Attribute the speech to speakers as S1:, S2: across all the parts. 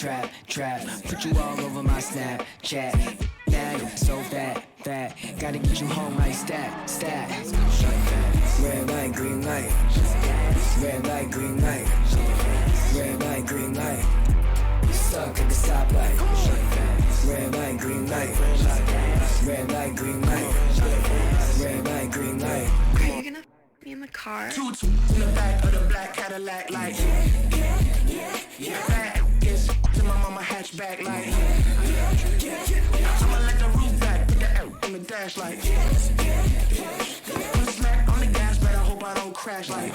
S1: trap. Put you all over my Snapchat. Bad, so fat. Gotta get you home like stat. Red light, green light. Red light, green light. Red light, green light. Stuck at the stoplight. Red light, green light. Red light, green light. Red light, green light.
S2: Are you gonna f me in the car?
S3: Two in the back of the black Cadillac, like yeah. Fat is to my mama hatchback, like I'ma let the roof back, put the L on the dash, like put a smack on the gas, but I hope I don't crash, like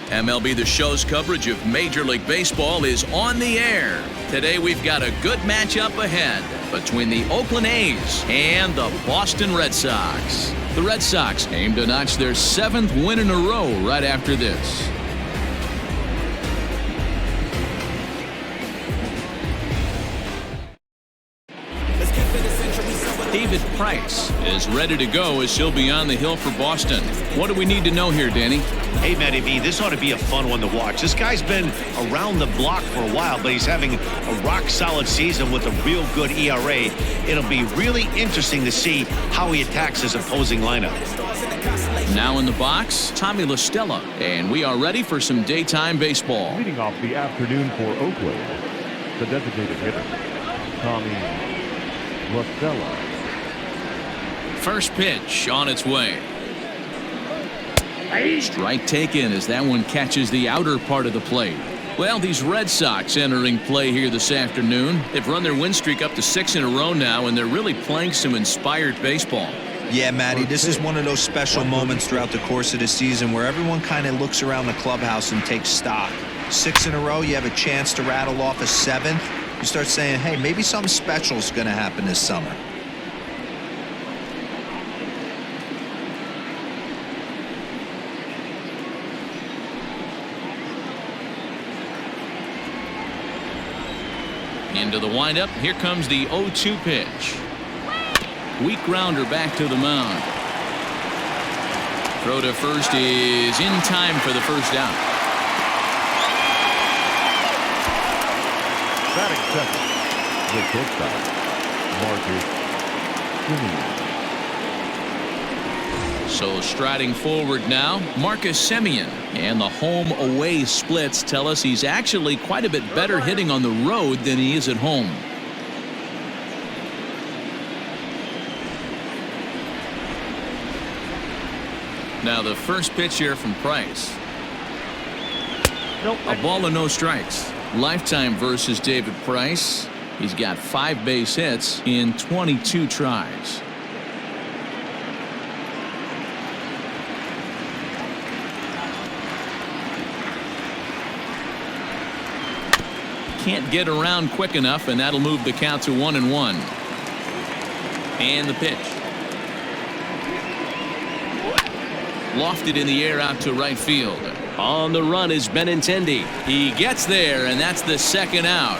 S4: MLB The Show's coverage of Major League Baseball is on the air. Today we've got a good matchup ahead between the Oakland A's and the Boston Red Sox. The Red Sox aim to notch their 7th win in a row right after this. David Price is ready to go as he'll be on the hill for Boston. What do we need to know here, Danny?
S5: Hey, Matty V, this ought to be a fun one to watch. This guy's been around the block for a while, but he's having a rock-solid season with a real good ERA. It'll be really interesting to see how he attacks his opposing lineup.
S4: Now in the box, Tommy La Stella, and we are ready for some daytime baseball.
S6: Leading off the afternoon for Oakland, the designated hitter, Tommy La Stella.
S4: First pitch on its way. Strike taken as that one catches the outer part of the plate. Well, these Red Sox entering play here this afternoon. They've run their win streak up to 6 in a row now, and they're really playing some inspired baseball.
S7: Yeah, Matty, this is one of those special moments throughout the course of the season where everyone kind of looks around the clubhouse and takes stock. 6 in a row, you have a chance to rattle off a 7th. You start saying, hey, maybe something special is going to happen this summer.
S4: Into the windup. Here comes the 0-2 pitch. Weak grounder back to the mound. Throw to first is in time for the first out.
S6: Batting second, the shortstop, Marcus Semien.
S4: So striding forward now, Marcus Semien. And the home-away splits tell us he's actually quite a bit better hitting on the road than he is at home. Now the first pitch here from Price. A ball and no strikes. Lifetime versus David Price. He's got 5 base hits in 22 tries. Can't get around quick enough, and that'll move the count to 1-1. And the pitch. Lofted in the air out to right field. On the run is Benintendi. He gets there, and that's the second out.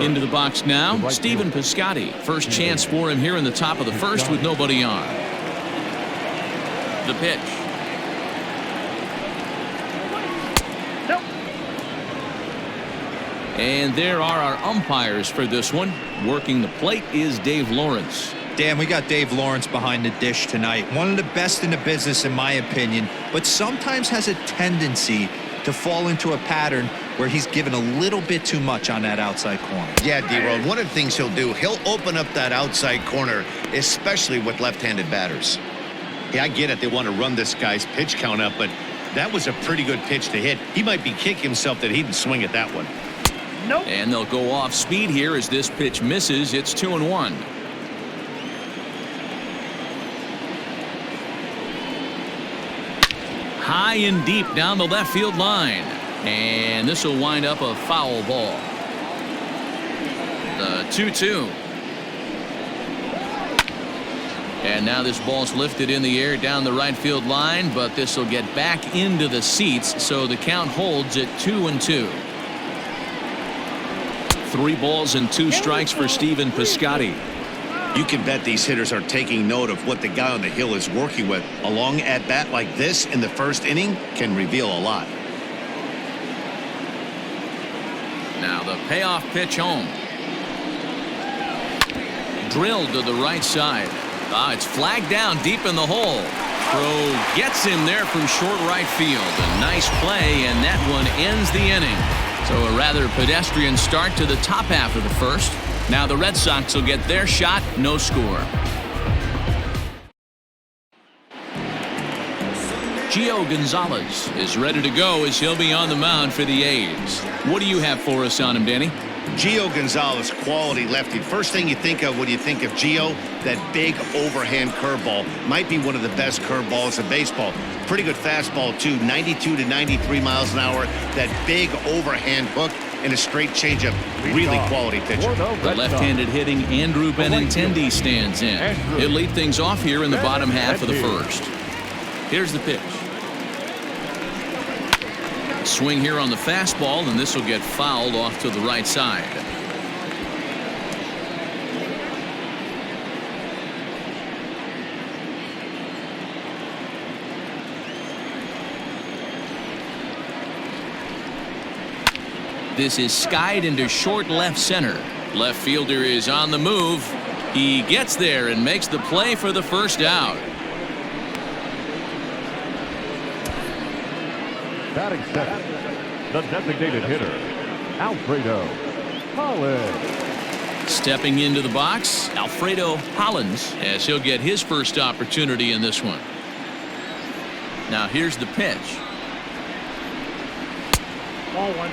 S4: Into the box now, Stephen Piscotty. First chance for him here in the top of the first with nobody on. The pitch. And there are our umpires for this one. Working the plate is Dave Lawrence.
S7: Dan, we got Dave Lawrence behind the dish tonight. One of the best in the business, in my opinion, but sometimes has a tendency to fall into a pattern where he's given a little bit too much on that outside corner.
S5: Yeah, D-Road, one of the things he'll do, he'll open up that outside corner, especially with left-handed batters. Yeah, I get it. They want to run this guy's pitch count up, but that was a pretty good pitch to hit. He might be kicking himself that he didn't swing at that one.
S4: Nope. And they'll go off speed here as this pitch misses. It's 2-1. High and deep down the left field line. And this will wind up a foul ball. The 2-2. And now this ball's lifted in the air down the right field line, but this will get back into the seats, so the count holds at 2-2. 3 balls and 2 strikes for Stephen Piscotty.
S5: You can bet these hitters are taking note of what the guy on the hill is working with. A long at bat like this in the first inning can reveal a lot.
S4: Now the payoff pitch home. Drilled to the right side. It's flagged down deep in the hole. Crowe gets him there from short right field. A nice play, and that one ends the inning. So a rather pedestrian start to the top half of the first. Now the Red Sox will get their shot, no score. Gio Gonzalez is ready to go as he'll be on the mound for the A's. What do you have for us on him, Danny?
S5: Gio Gonzalez, quality lefty. First thing you think of when you think of Gio, that big overhand curveball. Might be one of the best curveballs in baseball. Pretty good fastball, too. 92 to 93 miles an hour. That big overhand hook and a straight changeup. Really quality pitcher.
S4: The left-handed hitting Andrew Benintendi stands in. He'll lead things off here in the bottom half of the first. Here's the pitch. Swing here on the fastball, and this will get fouled off to the right side. This is skied into short left center. Left fielder is on the move. He gets there and makes the play for the first out.
S6: Batting second, the designated hitter, Alfredo Hollins.
S4: Stepping into the box, Alfredo Hollins, as he'll get his first opportunity in this one. Now here's the pitch.
S6: Ball 1.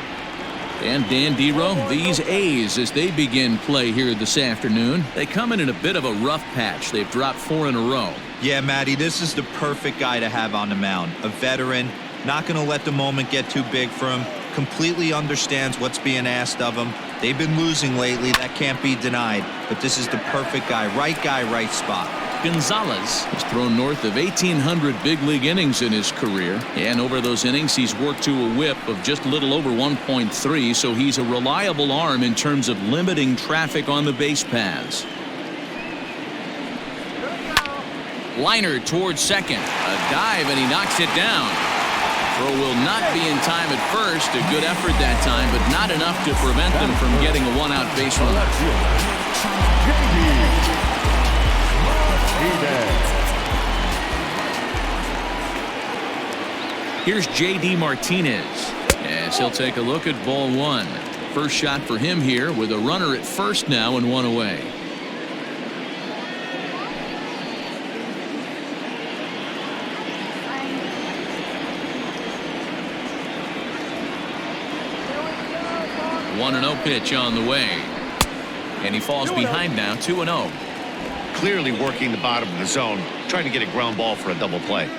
S4: And Dan Dero, these A's, as they begin play here this afternoon, they come in a bit of a rough patch. They've dropped 4 in a row.
S7: Yeah, Matty, this is the perfect guy to have on the mound. A veteran, not going to let the moment get too big for him, completely understands what's being asked of him. They've been losing lately. That can't be denied. But this is the perfect guy, right spot.
S4: Gonzalez has thrown north of 1,800 big league innings in his career. And over those innings, he's worked to a whip of just a little over 1.3. So he's a reliable arm in terms of limiting traffic on the base paths. Liner towards second. A dive, and he knocks it down. Throw will not be in time at first. A good effort that time, but not enough to prevent them from getting a one-out base run. Here's J.D. Martinez as he'll take a look at ball 1. First shot for him here with a runner at first now and 1 away. One 1-0 pitch on the way, and he falls behind now. 2-0.
S5: Clearly working the bottom of the zone, trying to get a ground ball for a double play.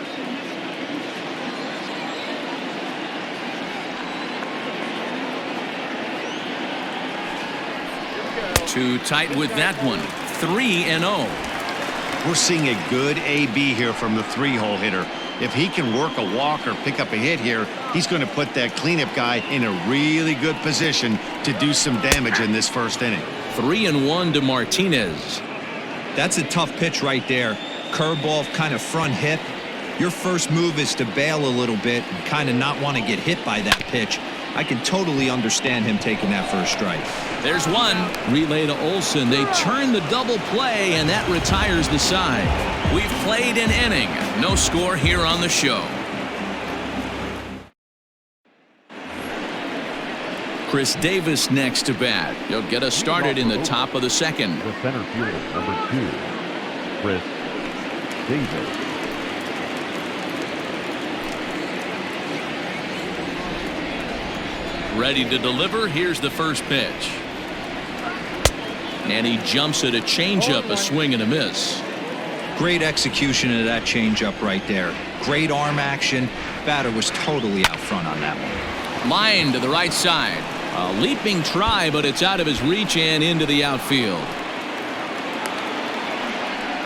S4: Too tight with that one. 3-0.
S5: We're seeing a good AB here from the 3-hole hitter. If he can work a walk or pick up a hit here, he's going to put that cleanup guy in a really good position to do some damage in this first inning.
S4: 3-1 to Martinez.
S7: That's a tough pitch right there. Curveball, kind of front hip. Your first move is to bail a little bit and kind of not want to get hit by that pitch. I can totally understand him taking that first strike.
S4: There's one. Relay to Olsen. They turn the double play, and that retires the side. We've played an inning. No score here on the show. Chris Davis next to bat. He'll get us started in the top of the second.
S6: The center fielder, number 2, Chris Davis.
S4: Ready to deliver. Here's the first pitch. And he jumps at a changeup, a swing and a miss.
S7: Great execution of that changeup right there. Great arm action. Batter was totally out front on that one.
S4: Line to the right side. A leaping try, but it's out of his reach and into the outfield.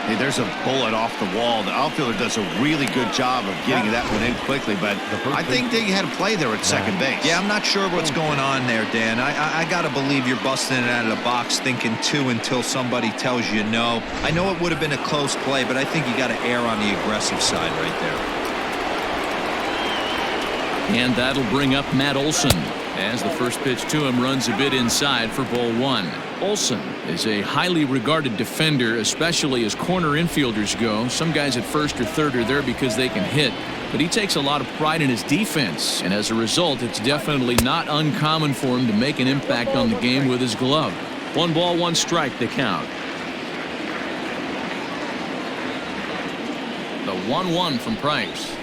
S5: Hey, there's a bullet off the wall. The outfielder does a really good job of getting that one in quickly, but I think they had a play there at second base.
S7: Yeah, I'm not sure what's going on there, Dan. I got to believe you're busting it out of the box thinking 2 until somebody tells you no. I know it would have been a close play, but I think you got to err on the aggressive side right there.
S4: And that'll bring up Matt Olson as the first pitch to him runs a bit inside for ball 1. Olson is a highly regarded defender, especially as corner infielders go. Some guys at first or third are there because they can hit, but he takes a lot of pride in his defense, and as a result, it's definitely not uncommon for him to make an impact on the game with his glove. 1 ball, 1 strike the count. The 1-1 from Price.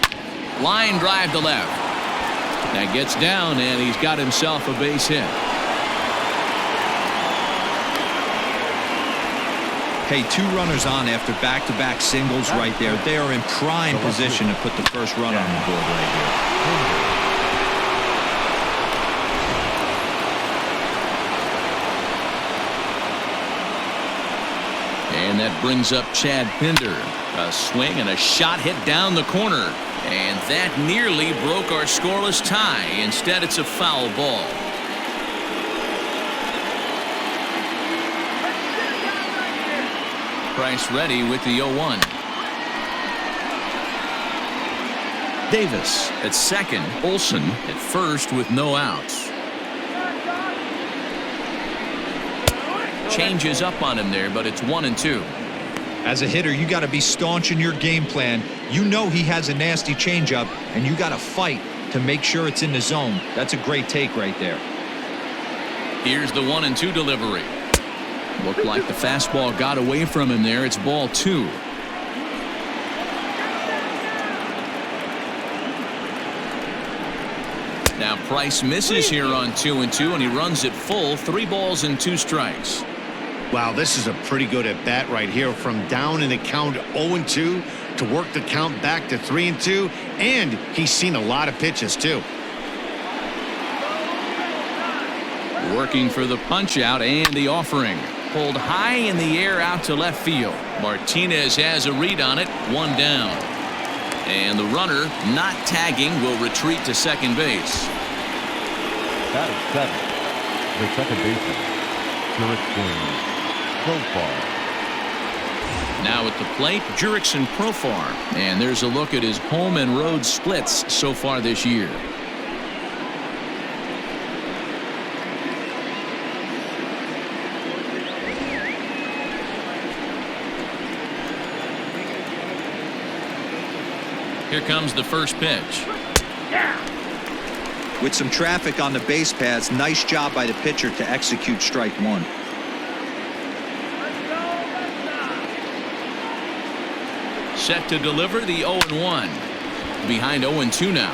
S4: Line drive to left. That gets down, and he's got himself a base hit.
S7: Hey, 2 runners on after back-to-back singles right there. They are in prime position to put the first run on the board right here.
S4: And that brings up Chad Pinder. A swing and a shot hit down the corner. And that nearly broke our scoreless tie. Instead, it's a foul ball. Price ready with the 0-1. Davis at second. Olson at first with no outs. Changes up on him there, but it's 1-2.
S7: As a hitter, you got to be staunch in your game plan. You know he has a nasty changeup, and you got to fight to make sure it's in the zone. That's a great take right there.
S4: Here's the 1-2 delivery. Looked like the fastball got away from him there. It's ball 2. Now Price misses here on 2-2, and he runs it full. 3 balls and 2 strikes.
S5: Wow, this is a pretty good at bat right here, from down in the count 0-2 to work the count back to 3-2, and he's seen a lot of pitches too.
S4: Working for the punch out and the offering. Pulled high in the air out to left field. Martinez has a read on it. 1 down. And the runner, not tagging, will retreat to second base.
S6: That is 7. The second baseman, Jurickson Profar.
S4: Now at the plate, Jurickson Profar. And there's a look at his home and road splits so far this year. Here comes the first pitch.
S7: With some traffic on the base paths, nice job by the pitcher to execute strike 1.
S4: Set to deliver the 0-1. Behind 0-2 now.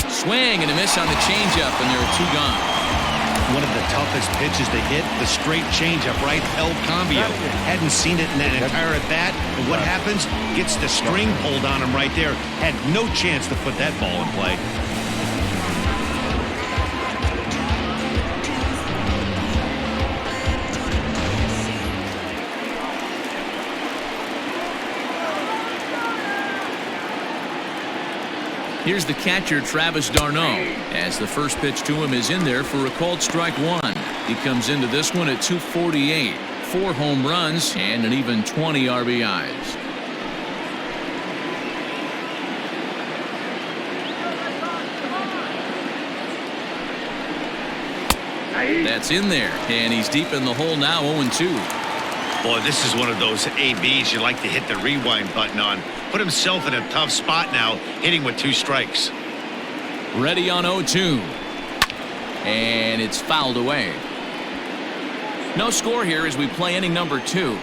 S4: Swing and a miss on the changeup, and there are 2 gone.
S5: One of the toughest pitches to hit, the straight changeup, right? El Cambio. Hadn't seen it in that entire at bat. And what happens? Gets the string pulled on him right there. Had no chance to put that ball in play.
S4: Here's the catcher, Travis d'Arnaud, as the first pitch to him is in there for a called strike 1. He comes into this one at 248. 4 home runs and an even 20 RBIs. That's in there, and he's deep in the hole now, 0-2.
S5: Boy, this is one of those ABs you like to hit the rewind button on. Put himself in a tough spot now, hitting with 2 strikes.
S4: Ready on 0-2. And it's fouled away. No score here as we play inning number 2.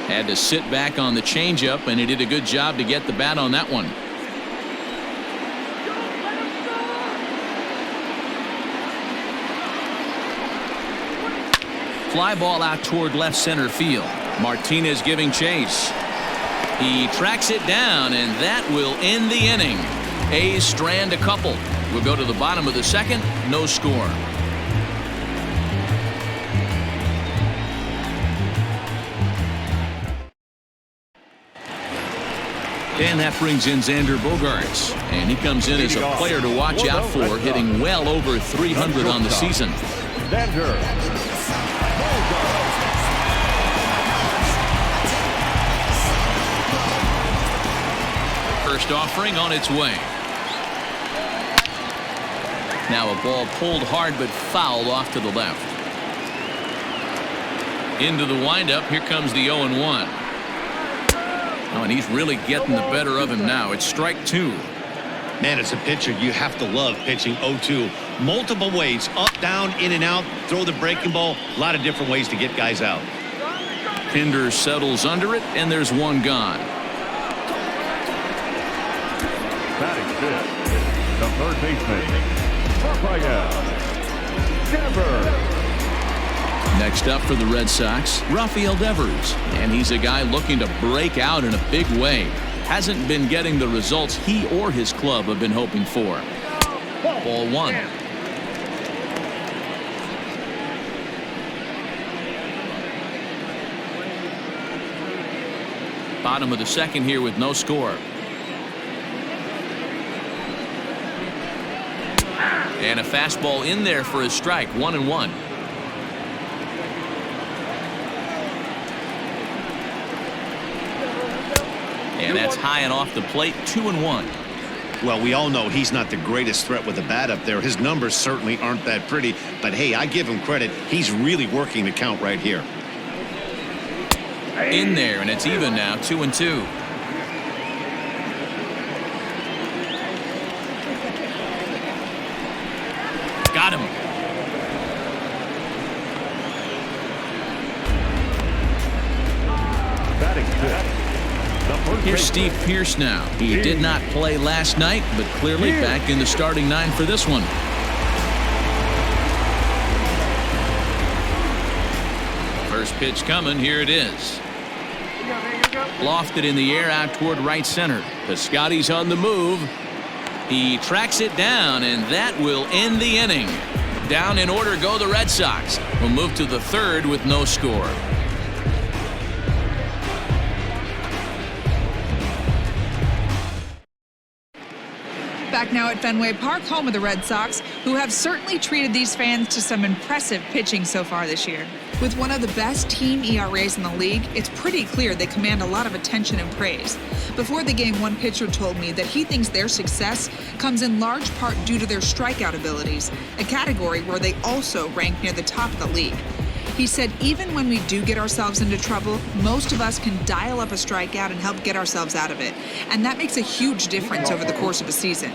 S4: Had to sit back on the changeup, and he did a good job to get the bat on that one. Fly ball out toward left center field. Martinez giving chase. He tracks it down, and that will end the inning. A's strand a couple. We'll go to the bottom of the second. No score. And that brings in Xander Bogaerts. And he comes in as a player to watch out for, hitting well over 300 on the season. First offering on its way. Now a ball pulled hard but fouled off to the left. Into the windup. Here comes the 0-1. Oh, and he's really getting the better of him now. It's strike two.
S5: Man, as a pitcher, you have to love pitching 0-2. Multiple ways, up, down, in and out, throw the breaking ball. A lot of different ways to get guys out.
S4: Pinder settles under it, and there's one gone.
S6: Batting fifth, the third baseman, Devers.
S4: Next up for the Red Sox, Rafael Devers. And he's a guy looking to break out in a big way. Hasn't been getting the results he or his club have been hoping for. Ball one. Bottom of the second here with no score. And a fastball in there for a strike. 1-1. And that's high and off the plate. 2-1.
S5: Well, we all know he's not the greatest threat with the bat up there. His numbers certainly aren't that pretty. But, hey, I give him credit. He's really working the count right here.
S4: In there, and it's even now. 2-2. Got him.
S6: Batting fifth.
S4: Here's Steve Pearce now. He did not play last night, but clearly back in the starting nine for this one. First pitch coming. Here it is. Lofted in the air out toward right center. Piscotty's on the move. He tracks it down, and that will end the inning. Down in order go the Red Sox. We'll move to the third with no score.
S8: Back now at Fenway Park, home of the Red Sox, who have certainly treated these fans to some impressive pitching so far this year. With one of the best team ERAs in the league, it's pretty clear they command a lot of attention and praise. Before the game, one pitcher told me that he thinks their success comes in large part due to their strikeout abilities, a category where they also rank near the top of the league. He said even when we do get ourselves into trouble, most of us can dial up a strikeout and help get ourselves out of it. And that makes a huge difference over the course of a season.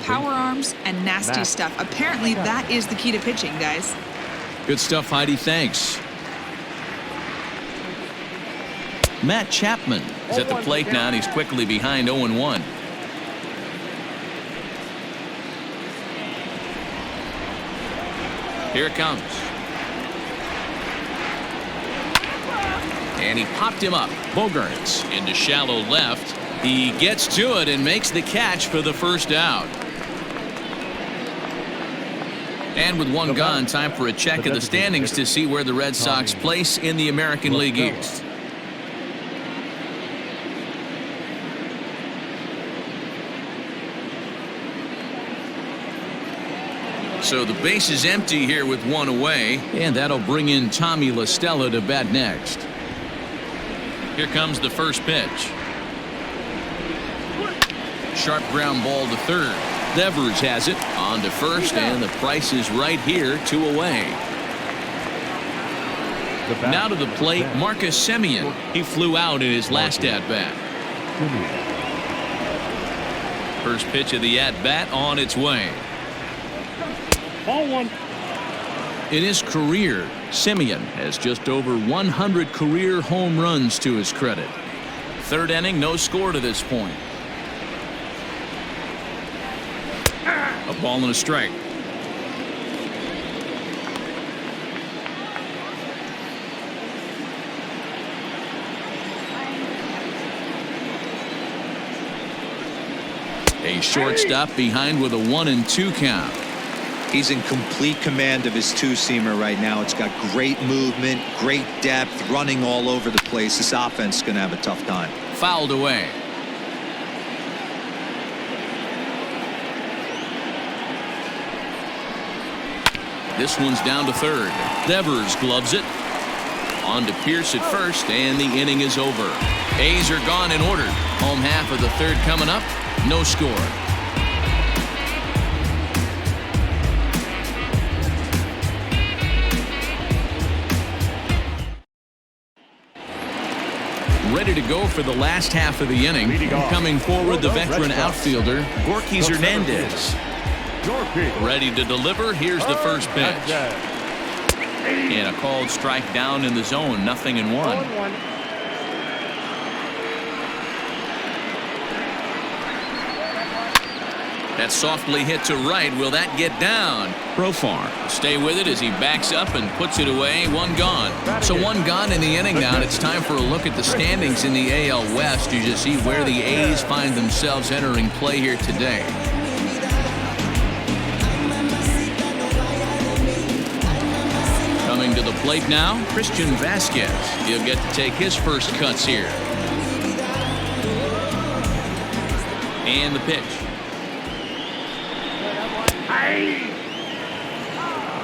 S8: Power arms and nasty stuff. Apparently that is the key to pitching, guys.
S4: Good stuff, Heidi. Thanks. Matt Chapman is at the plate now, and he's quickly behind 0-1. Here it comes. And he popped him up. Bogaerts into shallow left. He gets to it and makes the catch for the first out. And with one gone, time for a check of the standings to see where the Red Sox place in the American League East. So the base is empty here with one away, and that'll bring in Tommy La Stella to bat next. Here comes the first pitch. Sharp ground ball to third. Devers has it on to first, and the price is right here, 2 away. Now to the plate, Marcus Semien. He flew out in his last at-bat. First pitch of the at-bat on its way.
S6: Ball one.
S4: In his career, Semien has just over 100 career home runs to his credit. Third inning, no score to this point. A ball and a strike. A shortstop behind with a 1-2 count.
S7: He's in complete command of his two-seamer right now. It's got great movement, great depth, running all over the place. This offense is going to have a tough time.
S4: Fouled away. This one's down to third. Devers gloves it. On to Pierce at first, and the inning is over. A's are gone in order. Home half of the third coming up. No score. Ready to go for the last half of the inning. Coming forward, the veteran outfielder, Gorky Hernandez. Ready to deliver. Here's the first pitch. And a called strike down in the zone. 0-1. That's softly hit to right. Will that get down? Profar stay with it as he backs up and puts it away. One gone. So one gone in the inning now. And it's time for a look at the standings in the AL West. You just see where the A's find themselves entering play here today. Coming to the plate now, Christian Vasquez. He'll get to take his first cuts here. And the pitch.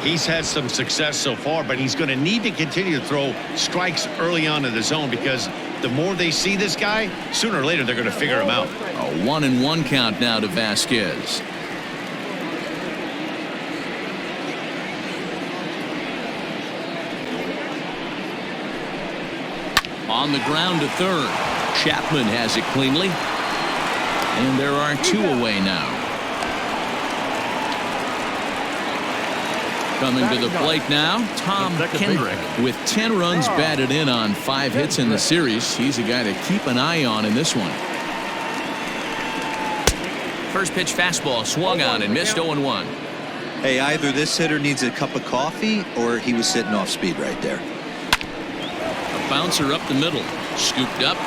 S5: He's had some success so far, but he's going to need to continue to throw strikes early on in the zone, because the more they see this guy, sooner or later they're going to figure him out.
S4: A 1-1 count now to Vasquez. On the ground to third. Chapman has it cleanly. And there are two away now. Coming to the plate now, Tom Kendrick with 10 runs batted in on 5 hits in the series. He's a guy to keep an eye on in this one. First pitch fastball swung on and missed. 0-1.
S7: Hey, either this hitter needs a cup of coffee or he was sitting off speed right there.
S4: A bouncer up the middle, scooped up,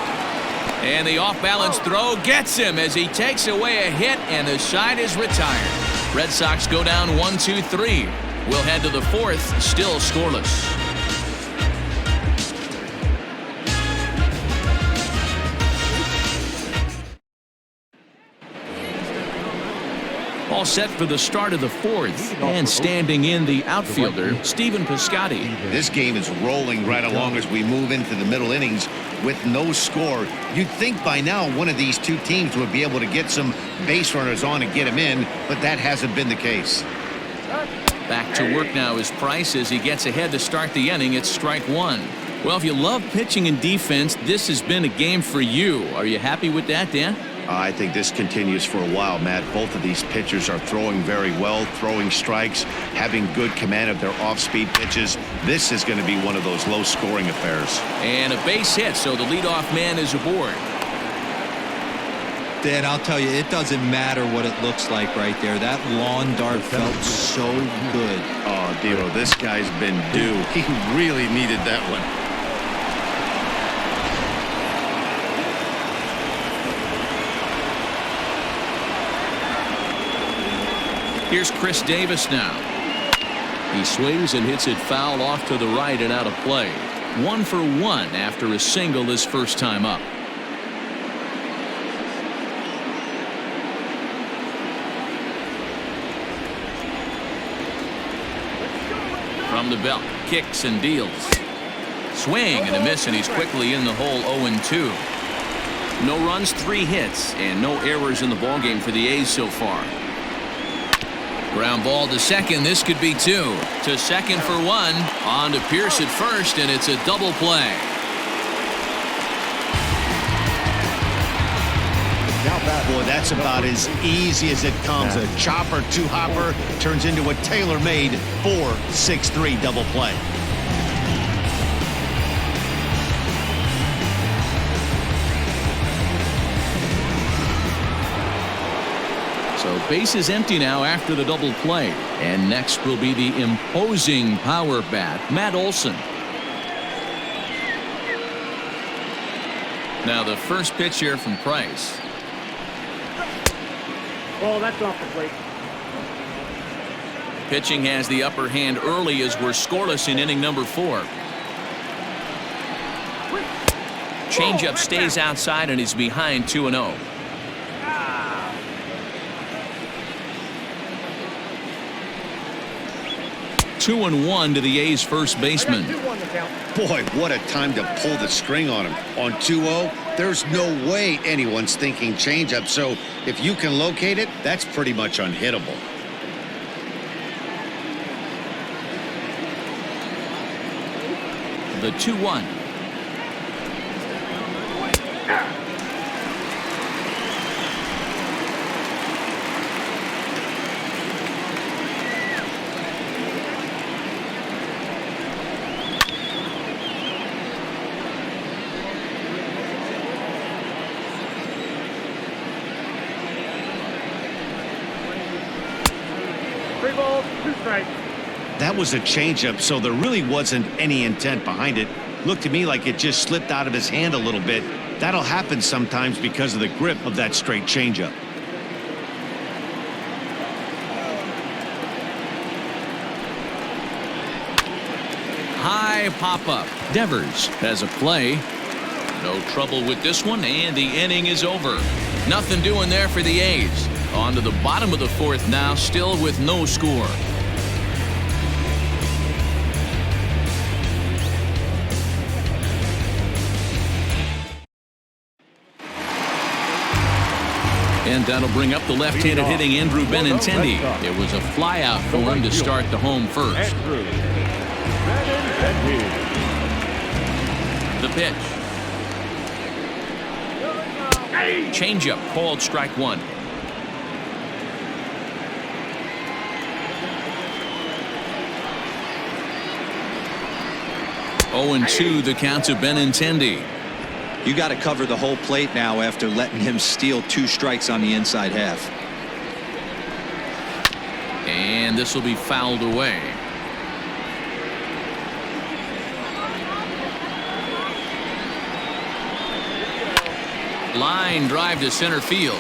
S4: and the off-balance throw gets him as he takes away a hit, and the side is retired. Red Sox go down 1-2-3. We'll head to the fourth, still scoreless. All set for the start of the fourth, and standing in the outfielder, Stephen Piscotty.
S5: This game is rolling right along as we move into the middle innings with no score. You'd think by now one of these two teams would be able to get some base runners on and get him in, but that hasn't been the case.
S4: Back to work now is Price as he gets ahead to start the inning. It's strike one. Well, if you love pitching and defense, this has been a game for you. Are you happy with that, Dan?
S5: I think this continues for a while, Matt. Both of these pitchers are throwing very well, throwing strikes, having good command of their off-speed pitches. This is going to be one of those low-scoring affairs.
S4: And a base hit, so the leadoff man is aboard.
S7: Dan, I'll tell you, it doesn't matter what it looks like right there. That lawn dart felt so good.
S5: Oh, Dero, this guy's been due. He really needed that one.
S4: Here's Chris Davis now. He swings and hits it foul off to the right and out of play. 1 for 1 after a single his first time up. From the belt, kicks and deals. Swing and a miss, and he's quickly in the hole. 0-2. No runs, 3 hits, and no errors in the ballgame for the A's so far. Ground ball to second. This could be 2. To second for 1. On to Pierce at first, and it's a double play.
S5: Boy, that's about as easy as it comes. A chopper two-hopper turns into a tailor-made 4-6-3 double play.
S4: So base is empty now after the double play. And next will be the imposing power bat, Matt Olson. Now the first pitch here from Price.
S6: Well, that's off the plate.
S4: Pitching has the upper hand early as we're scoreless in inning number 4. Changeup stays outside and he's behind 2-0. 2-1 to the A's first baseman.
S5: Boy, what a time to pull the string on him. On 2-0, there's no way anyone's thinking changeup. So if you can locate it, that's pretty much unhittable.
S4: The 2-1.
S5: That was a changeup, so there really wasn't any intent behind it. Looked to me like it just slipped out of his hand a little bit. That'll happen sometimes because of the grip of that straight changeup.
S4: High pop-up. Devers has a play. No trouble with this one, and the inning is over. Nothing doing there for the A's. On to the bottom of the 4th now, still with no score. And that'll bring up the left-handed hitting Andrew Benintendi. It was a flyout for him to start the home first. The pitch. Changeup called strike 1. Oh, and 2 the count to Benintendi.
S7: You got to cover the whole plate now after letting him steal 2 strikes on the inside half.
S4: And this will be fouled away. Line drive to center field.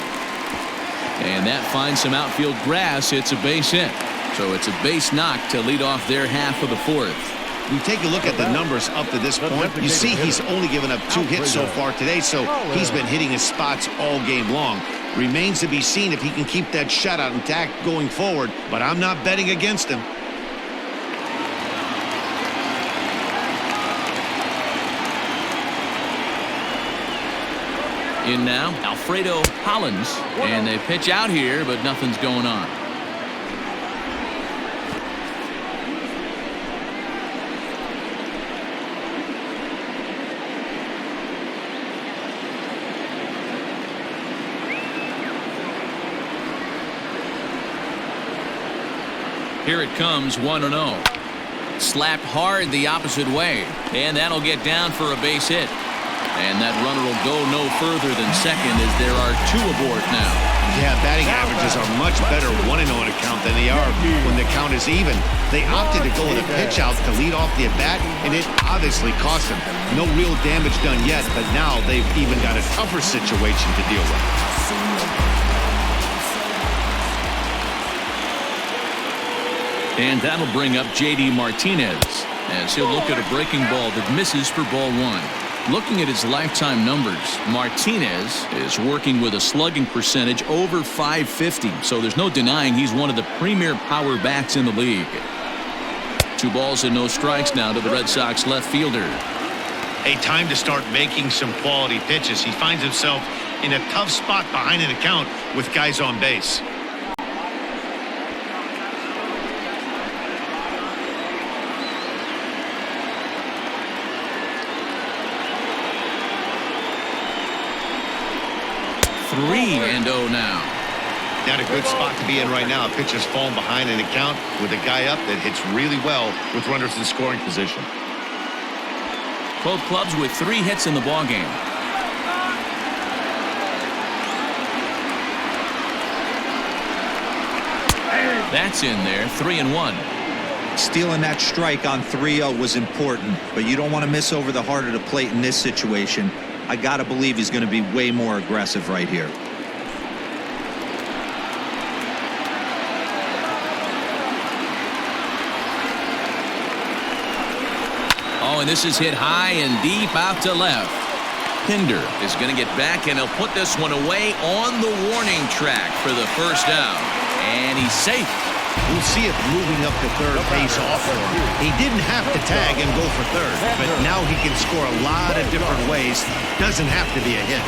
S4: And that finds some outfield grass. It's a base hit. So it's a base knock to lead off their half of the 4th.
S5: We take a look at the numbers up to this point. You see he's only given up 2 hits so far today, so he's been hitting his spots all game long. Remains to be seen if he can keep that shutout intact going forward, but I'm not betting against him.
S4: In now, Alfredo Hollins, and they pitch out here, but nothing's going on. Here it comes, 1-0. Slapped hard the opposite way, and that'll get down for a base hit. And that runner will go no further than second as there are 2 aboard now.
S5: Yeah, batting averages are much better 1-0 on a count than they are when the count is even. They opted to go with a pitch out to lead off the at-bat, and it obviously cost them. No real damage done yet, but now they've even got a tougher situation to deal with.
S4: And that'll bring up J.D. Martinez as he'll look at a breaking ball that misses for ball 1. Looking at his lifetime numbers, Martinez is working with a slugging percentage over .550, so there's no denying he's one of the premier power bats in the league. 2 balls and no strikes now to the Red Sox left fielder.
S5: A time to start making some quality pitches. He finds himself in a tough spot behind an account with guys on base.
S4: Three and 0 now.
S5: Not a good spot to be in right now. A pitcher's falling behind an account with a guy up that hits really well with runners in scoring position.
S4: Both clubs with 3 hits in the ballgame. That's in there, 3-1.
S7: Stealing that strike on 3-0 was important, but you don't want to miss over the heart of the plate in this situation. I got to believe he's going to be way more aggressive right here.
S4: Oh, and this is hit high and deep out to left. Pinder is going to get back, and he'll put this one away on the warning track for the first out. And he's safe.
S5: We'll see it moving up to third base off for him. He didn't have to tag and go for third, but now he can score a lot of different ways. Doesn't have to be a hit.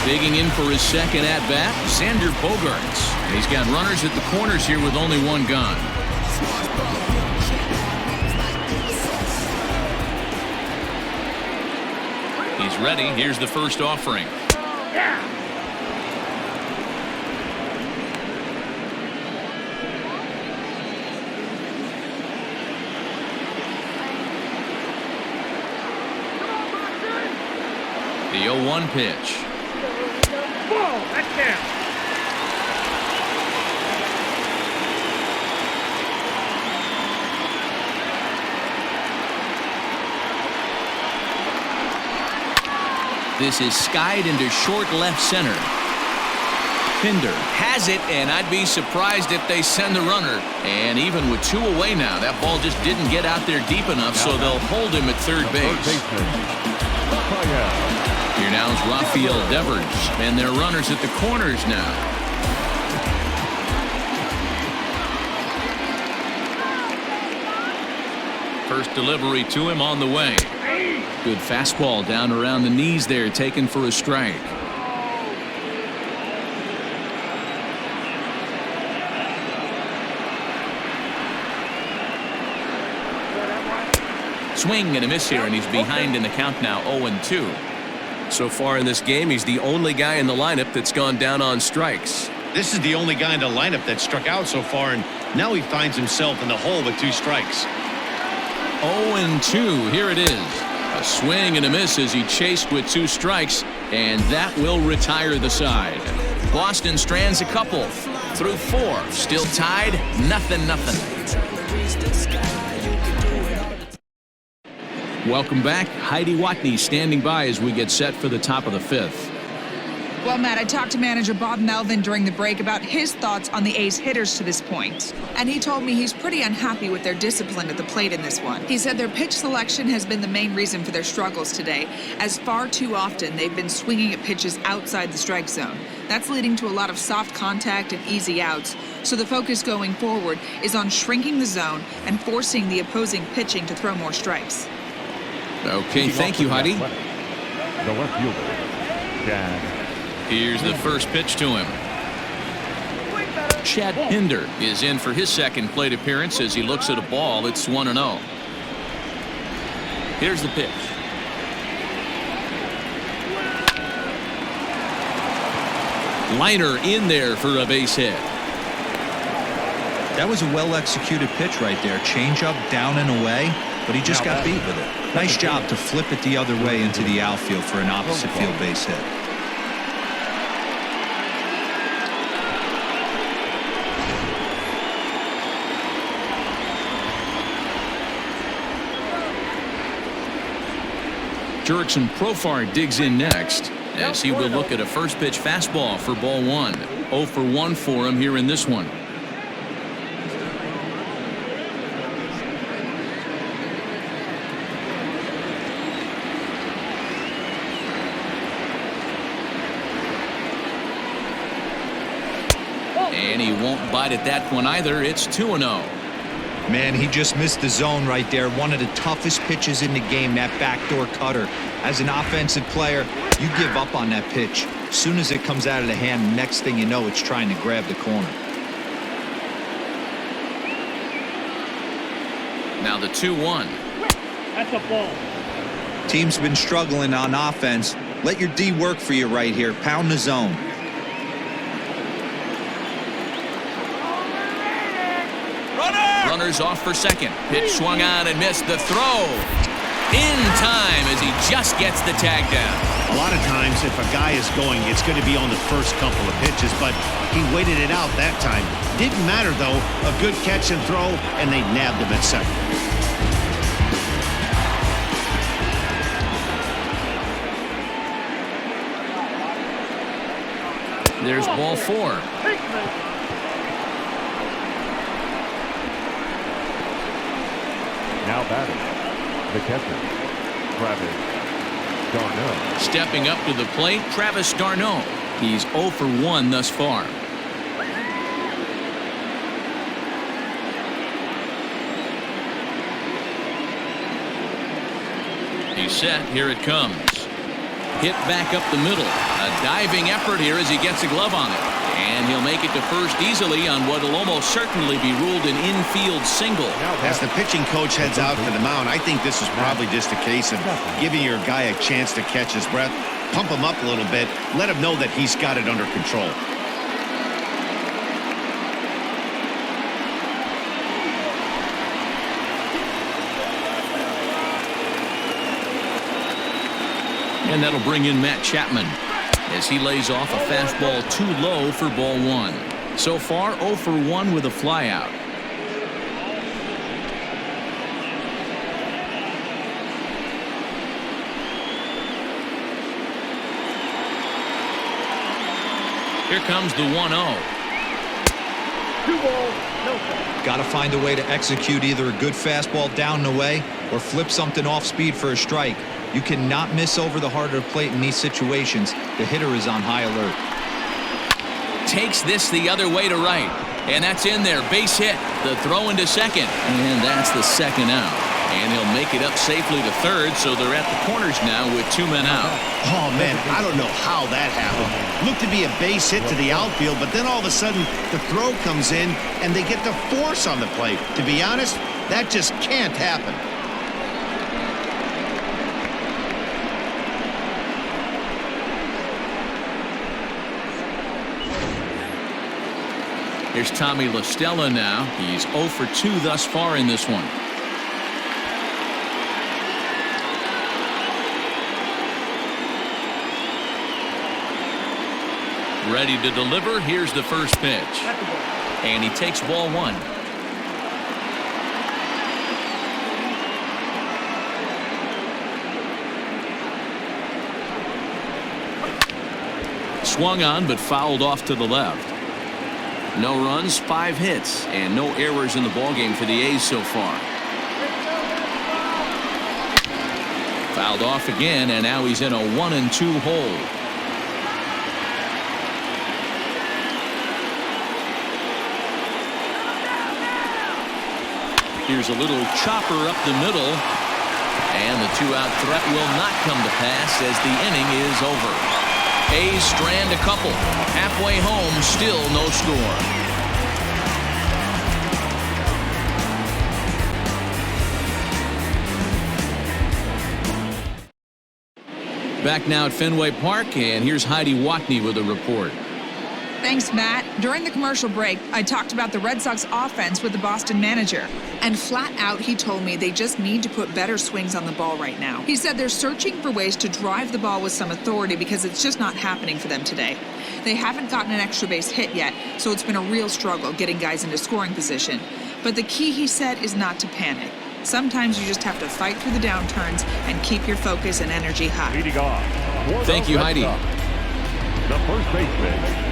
S4: Digging in for his second at-bat, Xander Bogaerts. He's got runners at the corners here with only one gone. He's ready. Here's the first offering. The 0-1 pitch. This is skied into short left center. Pinder has it, and I'd be surprised if they send the runner. And even with 2 away now, that ball just didn't get out there deep enough, so they'll hold him at third base. Here now is Rafael Devers, and their runners at the corners now. First delivery to him on the way. Good fastball down around the knees there, taken for a strike. Swing and a miss here, and he's behind in the count now, 0-2.
S9: So far in this game, he's the only guy in the lineup that's gone down on strikes.
S5: This is the only guy in the lineup that struck out so far, and now he finds himself in the hole with 2 strikes.
S4: 0-2, here it is. A swing and a miss as he chased with 2 strikes, and that will retire the side. Boston strands a couple through 4, still tied, 0-0. Welcome back. Heidi Watney standing by as we get set for the top of the 5th.
S8: Well, Matt, I talked to manager Bob Melvin during the break about his thoughts on the A's hitters to this point. And he told me he's pretty unhappy with their discipline at the plate in this one. He said their pitch selection has been the main reason for their struggles today, as far too often they've been swinging at pitches outside the strike zone. That's leading to a lot of soft contact and easy outs. So the focus going forward is on shrinking the zone and forcing the opposing pitching to throw more strikes.
S4: Okay, thank you, Heidi.
S6: The left fielder, Chad.
S4: Here's the first pitch to him. Chad Pinder is in for his second plate appearance as he looks at a ball. It's 1-0. Here's the pitch. Liner in there for a base hit.
S7: That was a well-executed pitch right there. Change-up down and away, but he just got beat with it. Nice job to flip it the other way into the outfield for an opposite field base hit.
S4: Jurickson Profar digs in next as he will look at a first pitch fastball for ball 1. 0 for 1 for him here in this one. And he won't bite at that one either. It's 2-0.
S7: Man, he just missed the zone right there. One of the toughest pitches in the game, that backdoor cutter. As an offensive player, you give up on that pitch. As soon as it comes out of the hand, next thing you know, it's trying to grab the corner.
S4: Now the 2-1.
S10: That's a ball.
S7: Team's been struggling on offense. Let your D work for you right here. Pound the zone.
S4: Runners off for second. Pitch swung on and missed. The throw in time as he just gets the tag down.
S5: A lot of times, if a guy is going, it's going to be on the first couple of pitches, but he waited it out that time. Didn't matter, though. A good catch and throw, and they nabbed him at second.
S4: There's ball 4.
S6: Now batter, the catcher, Travis d'Arnaud.
S4: Stepping up to the plate, Travis d'Arnaud. He's 0 for 1 thus far. He's set. Here it comes. Hit back up the middle. A diving effort here as he gets a glove on it. And he'll make it to first easily on what will almost certainly be ruled an infield single.
S5: As the pitching coach heads out to the mound, I think this is probably just a case of giving your guy a chance to catch his breath, pump him up a little bit, let him know that he's got it under control.
S4: And that'll bring in Matt Chapman as he lays off a fastball too low for ball 1. So far 0 for 1 with a flyout. Here comes the 1-0.
S7: Got to find a way to execute either a good fastball down and away or flip something off speed for a strike. You cannot miss over the heart of the plate in these situations. The hitter is on high alert.
S4: Takes this the other way to right. And that's in there. Base hit. The throw into second. And that's the second out. And he'll make it up safely to third, so they're at the corners now with 2 men out.
S5: Oh, man, I don't know how that happened. Looked to be a base hit to the outfield, but then all of a sudden the throw comes in and they get the force on the plate. To be honest, that just can't happen.
S4: Here's Tommy La Stella now. He's 0 for 2 thus far in this one. Ready to deliver. Here's the first pitch. And he takes ball 1. Swung on but fouled off to the left. No runs, 5 hits, and no errors in the ballgame for the A's so far. Fouled off again, and now he's in a 1-2 hole. Here's a little chopper up the middle, and the 2-out threat will not come to pass as the inning is over. A's strand a couple. Halfway home, still no score. Back now at Fenway Park, and here's Heidi Watney with a report.
S8: Thanks, Matt. During the commercial break, I talked about the Red Sox offense with the Boston manager. And flat out, he told me they just need to put better swings on the ball right now. He said they're searching for ways to drive the ball with some authority because it's just not happening for them today. They haven't gotten an extra base hit yet, so it's been a real struggle getting guys into scoring position. But the key, he said, is not to panic. Sometimes you just have to fight through the downturns and keep your focus and energy high.
S6: Leading off.
S4: Thank you, Heidi.
S6: The first baseman.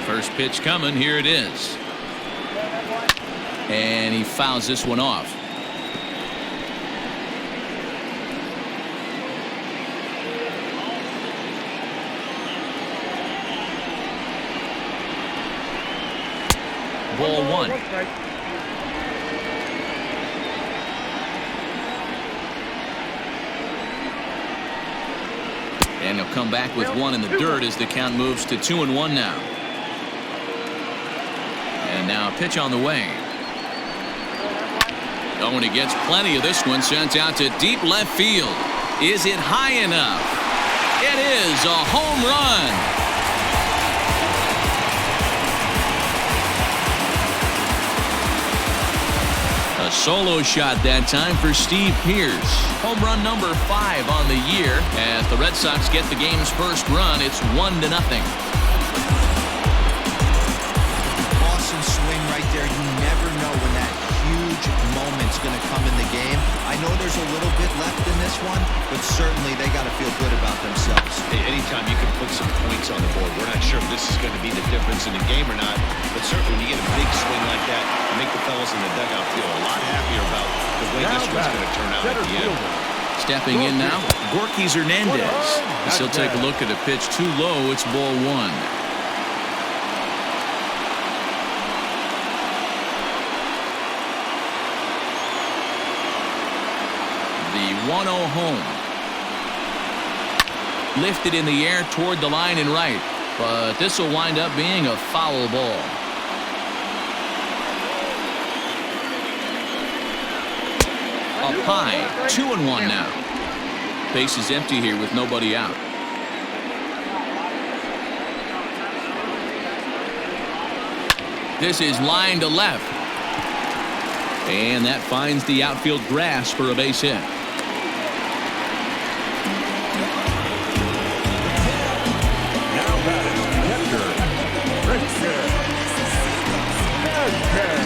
S4: First pitch coming. Here it is. And he fouls this one off. Ball 1. And he'll come back with 1 in the dirt as the count moves to 2-1 now. And now a pitch on the way. Oh, and he gets plenty of this one. Sent out to deep left field. Is it high enough? It is a home run. A solo shot that time for Steve Pearce. Home run number 5 on the year. As the Red Sox get the game's first run, it's 1-0.
S7: Awesome swing right there. You never know when that huge moment's going to come in the game. I know there's a little bit left in this one, but certainly they got to feel good about themselves.
S5: anytime you can put some points on the board. We're not sure if this is going to be the difference in the game or not, but certainly when you get a big swing like that, you make the fellas in the dugout feel a lot happier about the way this one's going to turn out at the end.
S4: Stepping in now, Gorky Hernandez. He'll take a look at a pitch too low. It's ball one. The 1-0 home. Lifted in the air toward the line and right, but this will wind up being a foul ball. Up high, 2-1 now. Base is empty here with nobody out. This is line to left. And that finds the outfield grass for a base hit.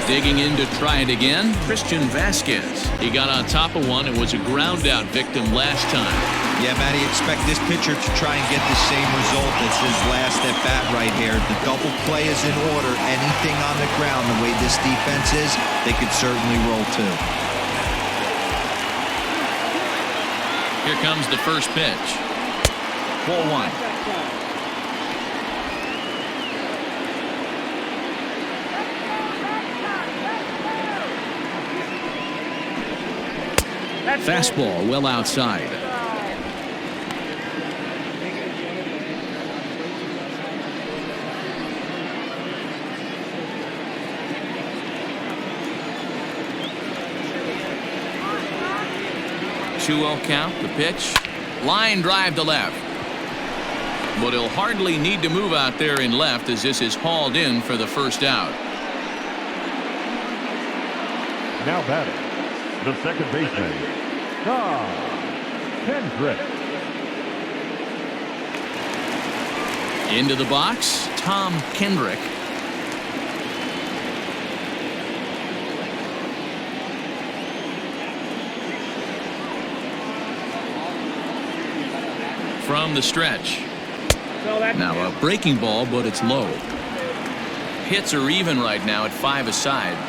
S4: Digging in to try it again, Christian Vasquez. He got on top of one and was a ground out victim last time.
S7: Yeah, Matty, expect this pitcher to try and get the same result as his last at bat right here. The double play is in order. Anything on the ground, the way this defense is, they could certainly roll too.
S4: Here comes the first pitch. Ball one. Fastball well outside. Two-0 count. The pitch. Line drive to left. But he'll hardly need to move out there in left as this is hauled in for the first out.
S6: Now batting, the second baseman, Tom Kendrick.
S4: Into the box, Tom Kendrick. From the stretch. Now a breaking ball, but it's low. Hits are even right now at 5 aside.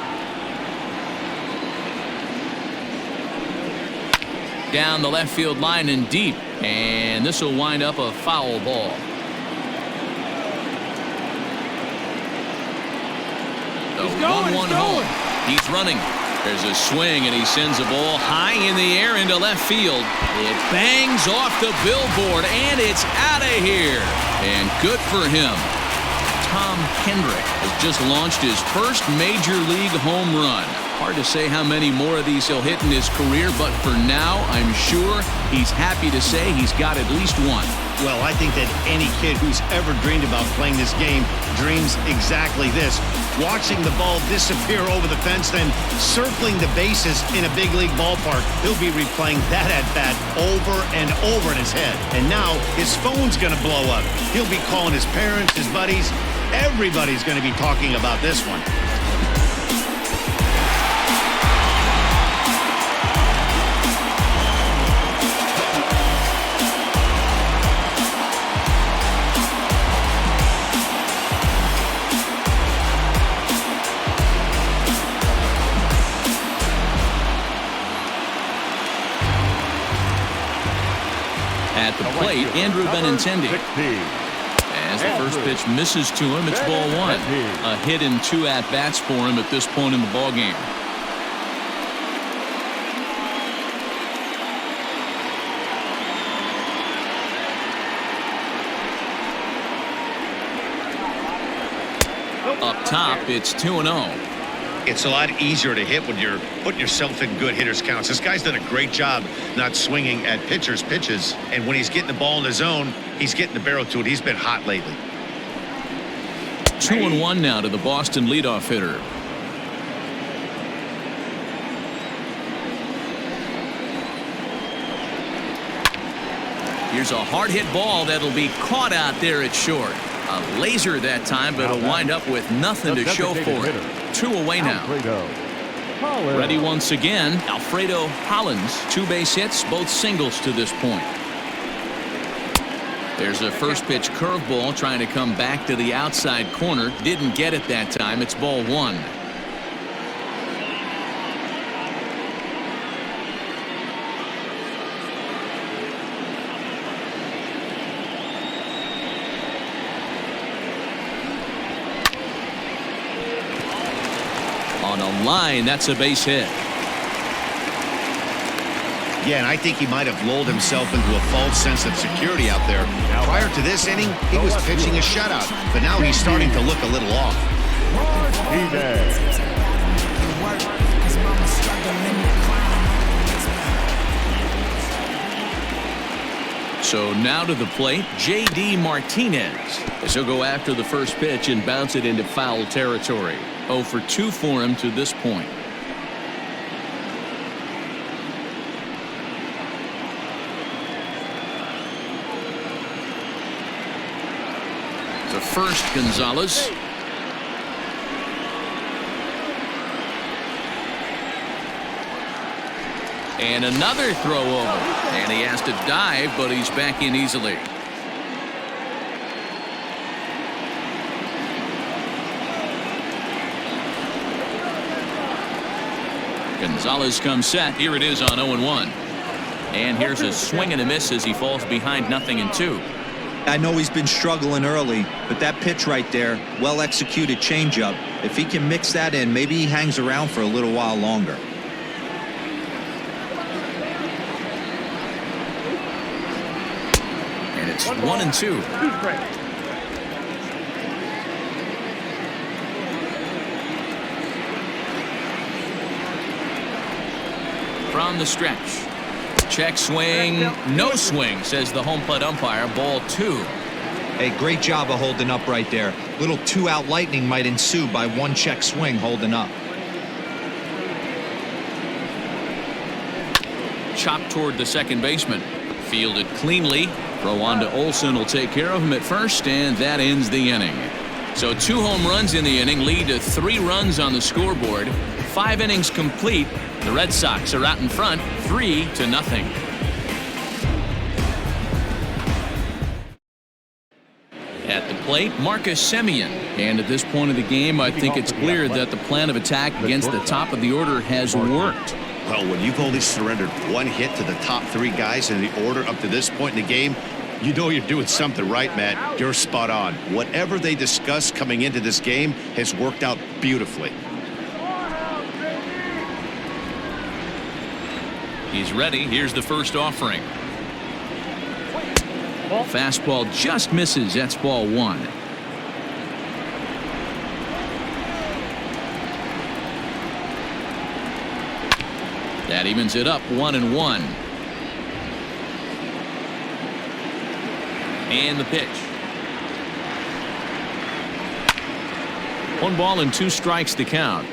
S4: Down the left field line and deep, and this will wind up a foul ball. The 1-1 home. He's running. There's a swing, and he sends a ball high in the air into left field. It bangs off the billboard, and it's out of here. And good for him. Tom Kendrick has just launched his first major league home run. Hard to say how many more of these he'll hit in his career, but for now, I'm sure he's happy to say he's got at least one.
S5: Well, I think that any kid who's ever dreamed about playing this game dreams exactly this. Watching the ball disappear over the fence, then circling the bases in a big league ballpark. He'll be replaying that at-bat over and over in his head. And now his phone's going to blow up. He'll be calling his parents, his buddies. Everybody's going to be talking about this one.
S4: At the plate, Andrew Benintendi. As the first pitch misses to him, it's ball one. A hit and 2 at-bats for him at this point in the ballgame. Up top, it's 2-0.
S5: It's a lot easier to hit when you're putting yourself in good hitters' counts. This guy's done a great job not swinging at pitchers' pitches. And when he's getting the ball in the zone, he's getting the barrel to it. He's been hot lately.
S4: 2-1 now to the Boston leadoff hitter. Here's a hard hit ball that'll be caught out there at short. A laser that time, but it'll wind up with nothing to show for it. 2 away now. Ready once again, Alfredo Hollins. 2 base hits, both singles to this point. There's a first pitch curveball trying to come back to the outside corner. Didn't get it that time. It's ball 1. On a line, that's a base hit.
S5: Yeah, and I think he might have lulled himself into a false sense of security out there. Prior to this inning, he was pitching a shutout, but now he's starting to look a little off.
S4: So now to the plate, J.D. Martinez. As he'll go after the first pitch and bounce it into foul territory. 0 for 2 for him to this point. To first, Gonzalez. And another throw over. And he has to dive, but he's back in easily. Gonzalez comes set. Here it is on 0-1. And here's a swing and a miss as he falls behind 0-2.
S7: I know he's been struggling early, but that pitch right there, well-executed changeup. If he can mix that in, maybe he hangs around for a little while longer.
S4: And it's 1-2. From the stretch. Check swing. No swing, says the home plate umpire. Ball 2.
S7: Hey, great job of holding up right there. Little 2-out lightning might ensue by 1 check swing holding up.
S4: Chopped toward the second baseman. Fielded cleanly. Throw on to Olsen will take care of him at first, and that ends the inning. So 2 home runs in the inning lead to 3 runs on the scoreboard. 5 innings complete. The Red Sox are out in front 3-0. At the plate, Marcus Semien. And at this point of the game, I think it's clear that the plan of attack against the top of the order has worked.
S5: Well, when you've only surrendered 1 hit to the top 3 guys in the order up to this point in the game, you know you're doing something right, Matt. You're spot on. Whatever they discussed coming into this game has worked out beautifully.
S4: He's ready. Here's the first offering. Fastball just misses. That's ball 1. That evens it up 1-1. And the pitch. 1 ball and 2 strikes to count.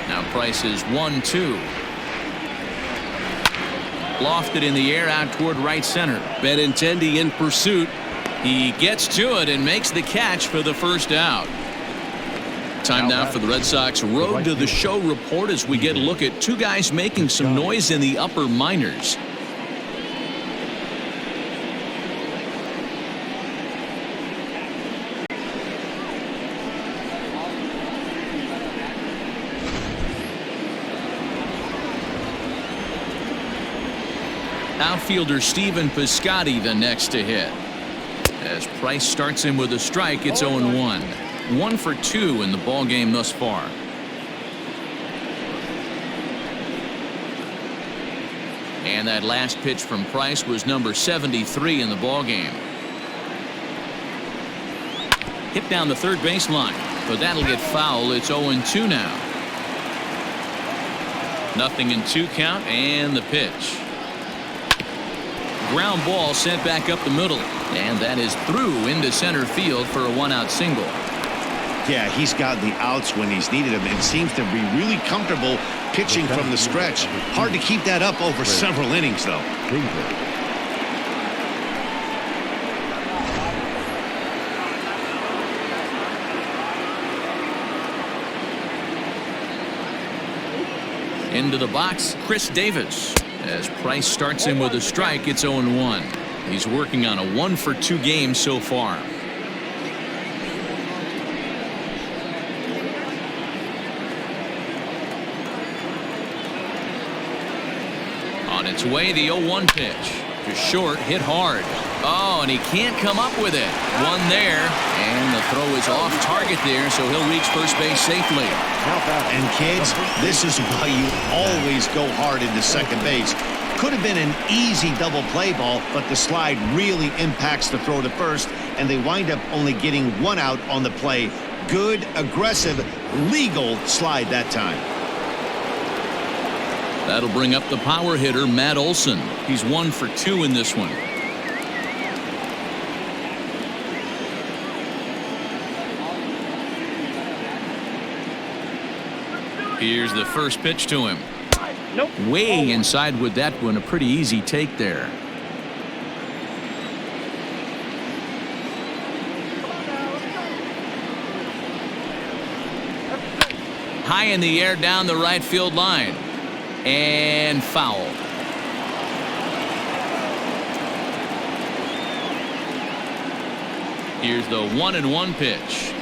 S4: Now Price is 1-2. Lofted in the air out toward right center. Benintendi in pursuit. He gets to it and makes the catch for the first out. Time now for the Red Sox Road to the Show report as we get a look at 2 guys making some noise in the upper minors. Outfielder Stephen Piscotty the next to hit. As Price starts him with a strike, it's 0-1. 1 for 2 in the ball game thus far. And that last pitch from Price was number 73 in the ball game. Hit down the third baseline, but that'll get foul. It's 0-2 now. 0-2 count, and the pitch. Ground ball sent back up the middle, and that is through into center field for a 1-out single.
S5: Yeah, he's got the outs when he's needed them and seems to be really comfortable pitching from the stretch. Hard to keep that up over several innings, though.
S4: Into the box, Chris Davis. As Price starts him with a strike, it's 0-1. He's working on a 1-for-2 game so far. On its way, the 0-1 pitch. Just short, hit hard. Oh, and he can't come up with it. One there, and the throw is off target there, so he'll reach first base safely.
S5: And kids, this is why you always go hard into second base. Could have been an easy double play ball, but the slide really impacts the throw to first, and they wind up only getting one out on the play. Good, aggressive, legal slide that time.
S4: That'll bring up the power hitter, Matt Olson. He's 1 for 2 in this one. Here's the first pitch to him.
S10: Nope.
S4: Way inside with that one. A pretty easy take there. High in the air down the right field line. And foul. Here's the 1-1 pitch.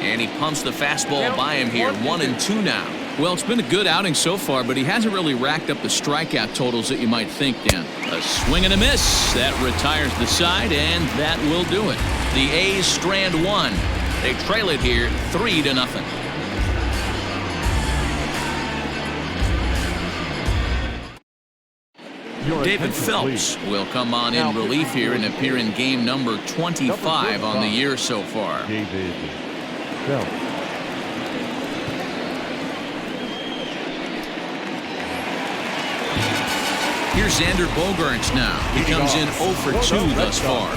S4: And he pumps the fastball by him here. 1-2 now. Well, it's been a good outing so far, but he hasn't really racked up the strikeout totals that you might think, Dan. A swing and a miss. That retires the side, and that will do it. The A's strand one. They trail it here 3-0. David Phelps will come on in relief here and appear in game number 25 on the year so far.
S6: David Phelps.
S4: Here's Xander Bogaerts now. He comes in 0 for 2 thus far.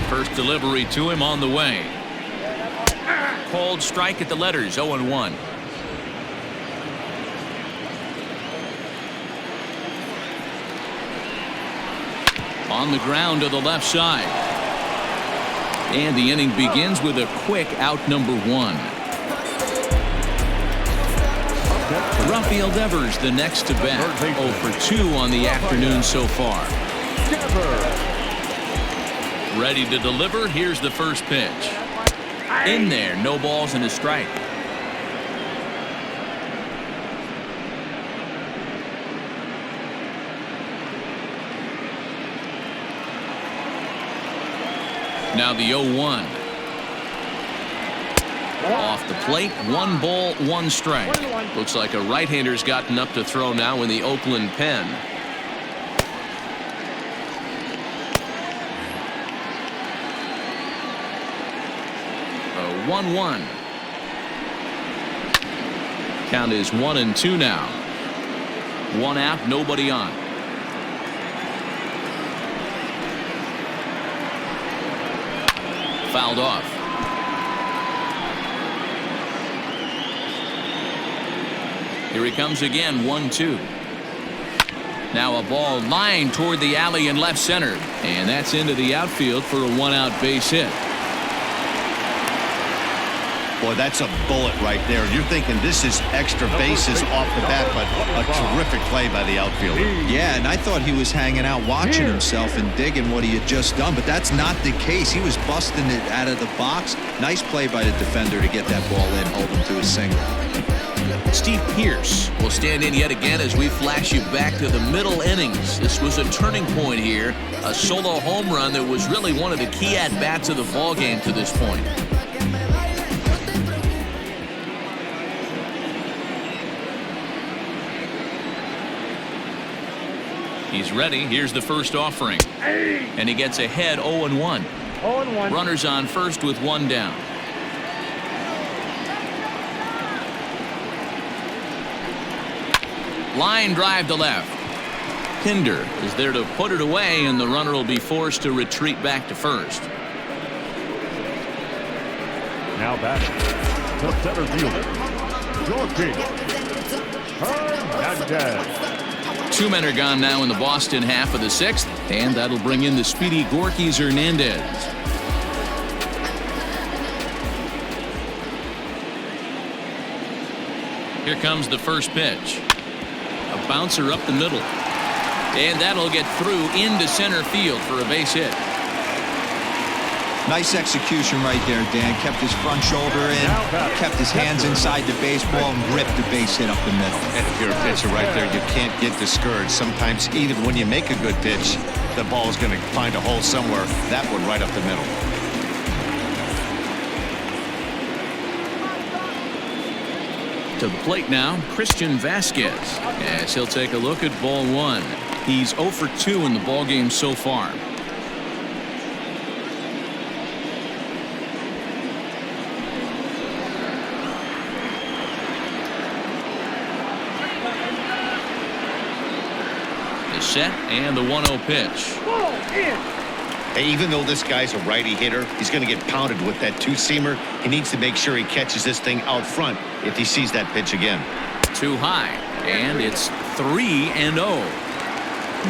S4: First delivery to him on the way. Called strike at the letters, 0-1. On the ground to the left side. And the inning begins with a quick out number 1. Rafael Devers the next to bat. 0 for 2 on the afternoon so far. Ready to deliver. Here's the first pitch. In there, no balls and a strike. Now the 0-1. Off the plate, 1 ball, 1 strike. Looks like a right-hander's gotten up to throw now in the Oakland pen. A 1-1. Count is 1-2 now. 1 out, nobody on. Fouled off. Here he comes again, 1-2. Now a ball lined toward the alley in left center. And that's into the outfield for a 1-out base hit.
S5: Boy, that's a bullet right there. You're thinking this is extra bases off the bat, but a terrific play by the outfielder.
S7: Yeah, and I thought he was hanging out watching himself and digging what he had just done, but that's not the case. He was busting it out of the box. Nice play by the defender to get that ball in, hold him to a single.
S4: Steve Pearce will stand in yet again as we flash you back to the middle innings. This was a turning point here. A solo home run that was really one of the key at-bats of the ballgame to this point. He's ready. Here's the first offering. And he gets ahead 0-1.
S10: 0-1.
S4: Runners on first with 1 down. Line drive to left. Pinder is there to put it away, and the runner will be forced to retreat back to first.
S6: Now batting, the center fielder, Jorge Hernandez.
S4: 2 men are gone now in the Boston half of the 6th, and that'll bring in the speedy Gorkys Hernandez. Here comes the first pitch. A bouncer up the middle. And that'll get through into center field for a base hit.
S7: Nice execution right there, Dan. Kept his front shoulder in, kept his hands inside the baseball, and ripped the base hit up the middle.
S5: And if you're a pitcher right there, you can't get discouraged. Sometimes even when you make a good pitch, the ball is going to find a hole somewhere. That one right up the middle.
S4: To the plate now, Christian Vasquez, as he'll take a look at ball one. He's 0 for 2 in the ball game so far. The set and the 1-0 pitch.
S5: Hey, even though this guy's a righty hitter, he's going to get pounded with that two-seamer. He needs to make sure he catches this thing out front if he sees that pitch again.
S4: Too high, and it's 3-0.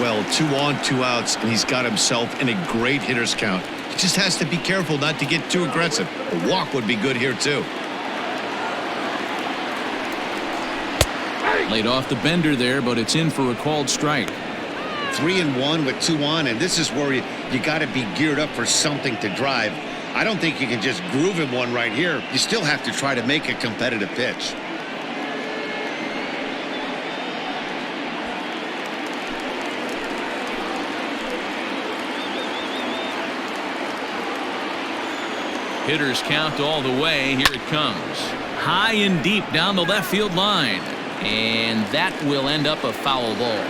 S5: Well, 2 on, 2 outs, and he's got himself in a great hitter's count. He just has to be careful not to get too aggressive. A walk would be good here, too.
S4: Laid off the bender there, but it's in for a called strike.
S5: 3-1 with 2 on, and this is where you got to be geared up for something to drive. I don't think you can just groove him one right here. You still have to try to make a competitive pitch.
S4: Hitters count all the way. Here it comes. High and deep down the left field line. And that will end up a foul ball.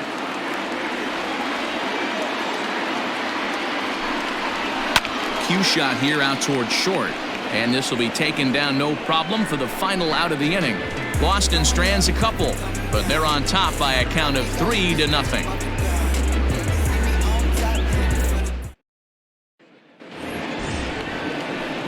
S4: Cue shot here out towards short. And this will be taken down no problem for the final out of the inning. Boston strands a couple, but they're on top by a count of 3-0.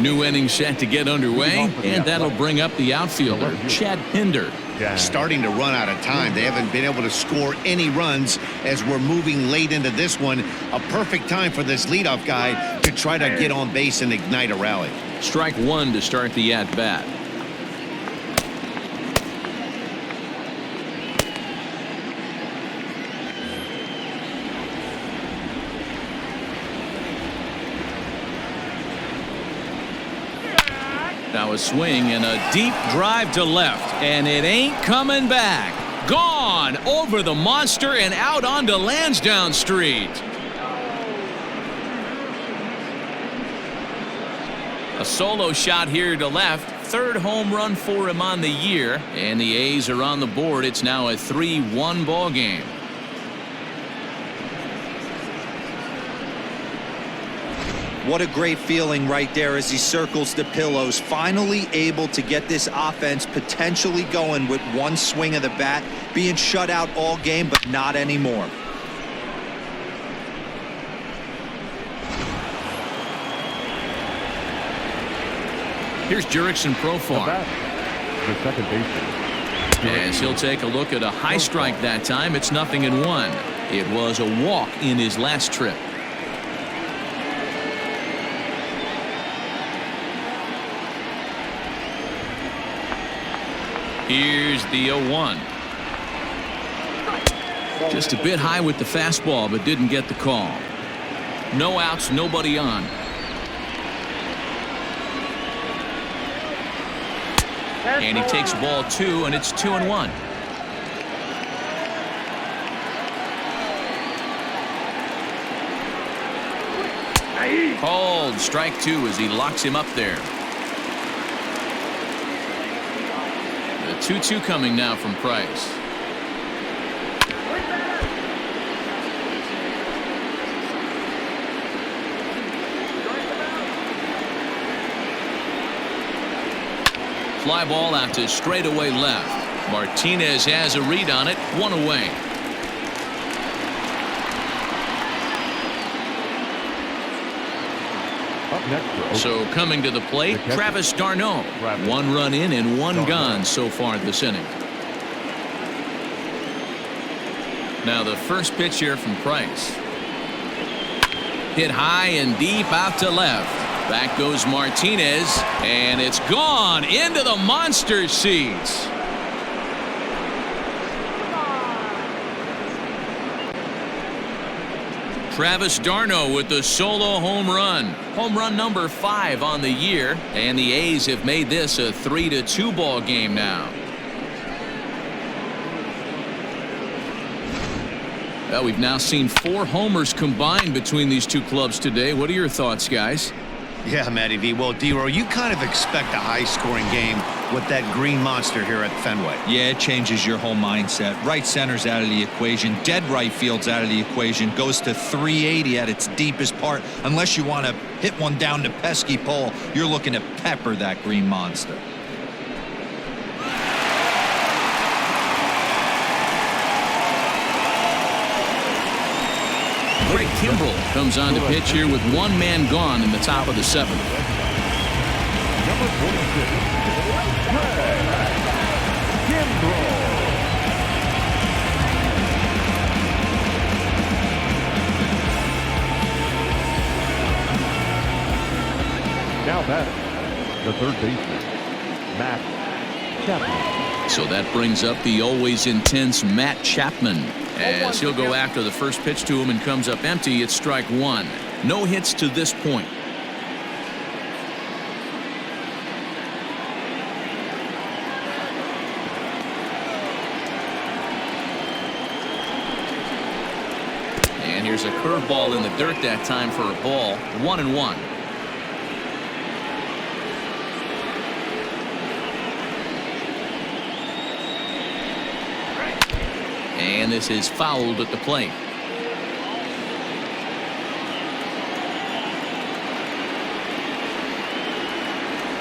S4: New inning set to get underway, and that'll bring up the outfielder, Chad Pinder.
S5: Starting to run out of time. They haven't been able to score any runs as we're moving late into this one. A perfect time for this leadoff guy to try to get on base and ignite a rally.
S4: Strike one to start the at-bat. Now a swing and a deep drive to left, and it ain't coming back. Gone over the monster and out onto Lansdowne Street. A solo shot here to left. Third home run for him on the year, and the A's are on the board. It's now a 3-1 ball game.
S7: What a great feeling right there as he circles the pillows, finally able to get this offense potentially going with one swing of the bat, being shut out all game, but not anymore.
S4: Here's Jurickson Profar.
S6: The second baseman.
S4: As he'll take a look at a high strike that time. It's 0-1. It was a walk in his last trip. Here's the 0-1. Just a bit high with the fastball, but didn't get the call. No outs, nobody on. And he takes ball 2, and it's 2-1. Called strike 2 as he locks him up there. The 2-2 coming now from Price. Fly ball out to straightaway left. Martinez has a read on it. 1 away.
S6: Up next,
S4: so coming to the plate, Travis d'Arnaud. 1 run in and 1 gone so far this inning. Now the first pitch here from Price. Hit high and deep out to left. Back goes Martinez, and it's gone into the monster seats. Travis d'Arnaud with the solo home run. Home run number 5 on the year, and the A's have made this a 3-2 ball game now. Well, we've now seen 4 homers combined between these two clubs today. What are your thoughts, guys?
S5: Yeah, Matty V. Well, D-Row, you kind of expect a high-scoring game with that green monster here at Fenway.
S7: Yeah, it changes your whole mindset. Right center's out of the equation. Dead right field's out of the equation. Goes to 380 at its deepest part. Unless you want to hit one down the pesky pole, you're looking to pepper that green monster.
S4: Craig Kimbrell comes on to pitch here with 1 man gone in the top of the 7th.
S6: Number 46, Craig Kimbrell. Now batting, the third baseman, Matt Chapman.
S4: So that brings up the always intense Matt Chapman. As he'll go after the first pitch to him and comes up empty. It's strike 1. No hits to this point. And here's a curveball in the dirt that time for a ball. 1-1. And this is fouled at the plate.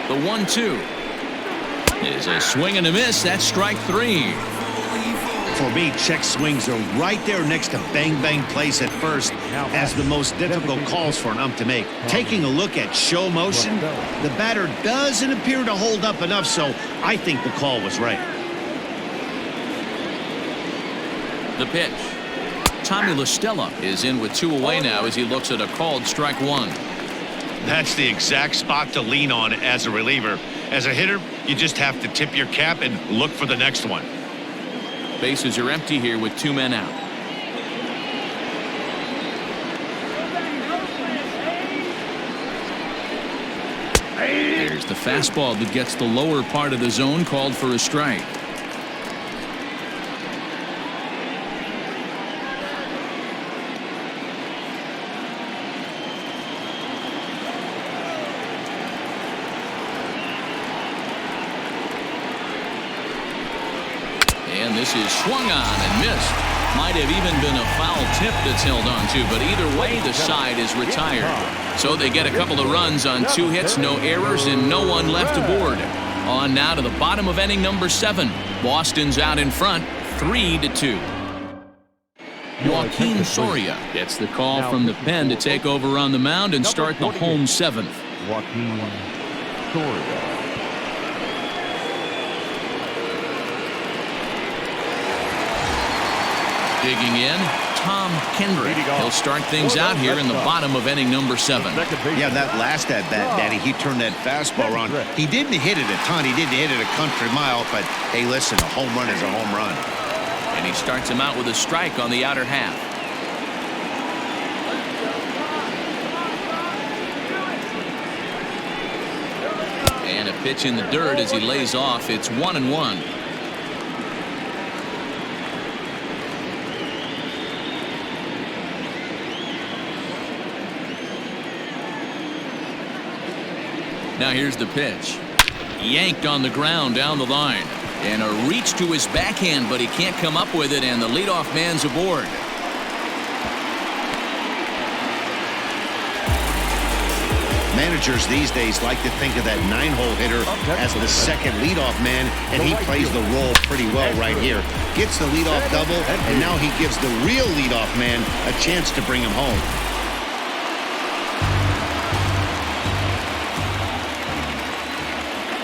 S4: The 1-2 is a swing and a miss. That's strike 3.
S5: For me, check swings are right there next to bang bang plays at first as the most difficult calls for an ump to make. Taking a look at show motion, the batter doesn't appear to hold up enough, so I think the call was right.
S4: The pitch. Tommy La Stella is in with 2 away now as he looks at a called strike 1.
S5: That's the exact spot to lean on as a reliever. As a hitter, you just have to tip your cap and look for the next one.
S4: Bases are empty here with 2 men out. There's the fastball that gets the lower part of the zone, called for a strike. And this is swung on and missed. Might have even been a foul tip that's held on to, but either way, the side is retired. So they get a couple of runs on 2 hits, no errors, and no one left aboard. On now to the bottom of inning number 7. Boston's out in front, 3-2. Joaquin Soria gets the call from the pen to take over on the mound and start the home 7th.
S6: Joaquin Soria.
S4: Digging in, Tom Kendrick. He'll start things out here in the bottom of inning number 7.
S5: Yeah, that last at bat, Daddy, he turned that fastball around. He didn't hit it a ton. He didn't hit it a country mile, but hey, listen, a home run is a home run.
S4: And he starts him out with a strike on the outer half. And a pitch in the dirt as he lays off. It's 1-1. Now here's the pitch. Yanked on the ground down the line. And a reach to his backhand, but he can't come up with it, and the leadoff man's aboard.
S5: Managers these days like to think of that 9-hole hitter as the second leadoff man, and he plays the role pretty well right here. Gets the leadoff double, and now he gives the real leadoff man a chance to bring him home.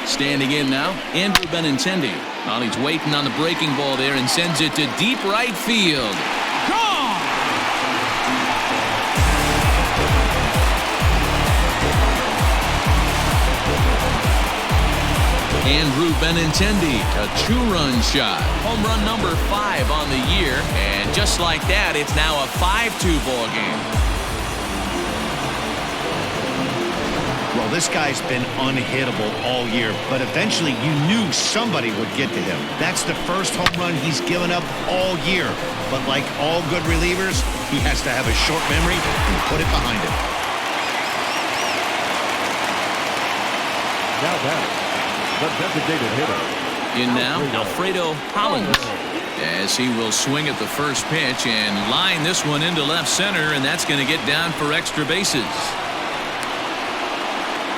S4: Standing in now, Andrew Benintendi. Well, he's waiting on the breaking ball there and sends it to deep right field. Gone! Andrew Benintendi, a 2-run shot. Home run number 5 on the year. And just like that, it's now a 5-2 ball game.
S5: Well, this guy's been unhittable all year, but eventually you knew somebody would get to him. That's the first home run he's given up all year. But like all good relievers, he has to have a short memory and put it behind him.
S6: Now batting, the designated hitter.
S4: In now, Alfredo Hollins, as he will swing at the first pitch and line this one into left center, and that's going to get down for extra bases.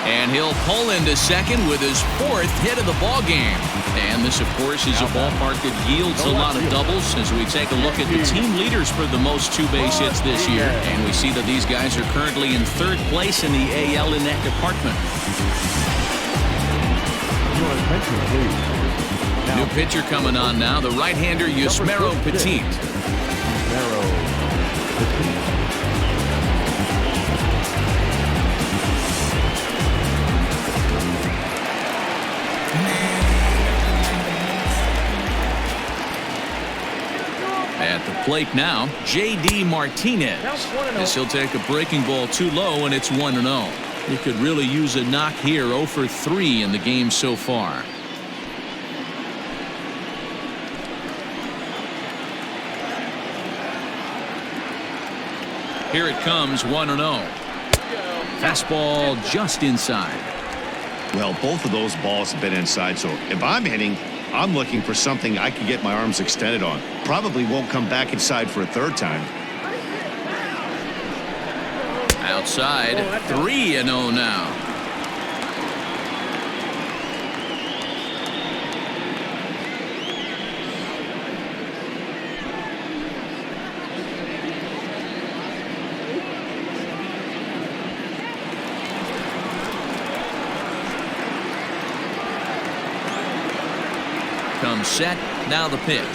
S4: And he'll pull into second with his 4th hit of the ball game. And this, of course, is a ballpark that yields a lot of doubles as we take a look at the team leaders for the most 2-base hits this year. And we see that these guys are currently in 3rd place in the AL in that department.
S6: Your attention, please.
S4: New pitcher coming on now, the right-hander Yusmeiro Petit.
S6: Yusmeiro Petit.
S4: At the plate now, J.D. Martinez, as he'll take a breaking ball too low, and it's 1-0. He could really use a knock here. 0 for 3 in the game so far. Here it comes, 1-0. Fastball just inside.
S5: Well, both of those balls have been inside, so if I'm hitting, I'm looking for something I can get my arms extended on. Probably won't come back inside for a 3rd time.
S4: Outside, 3-0 now. Comes set, now the pitch.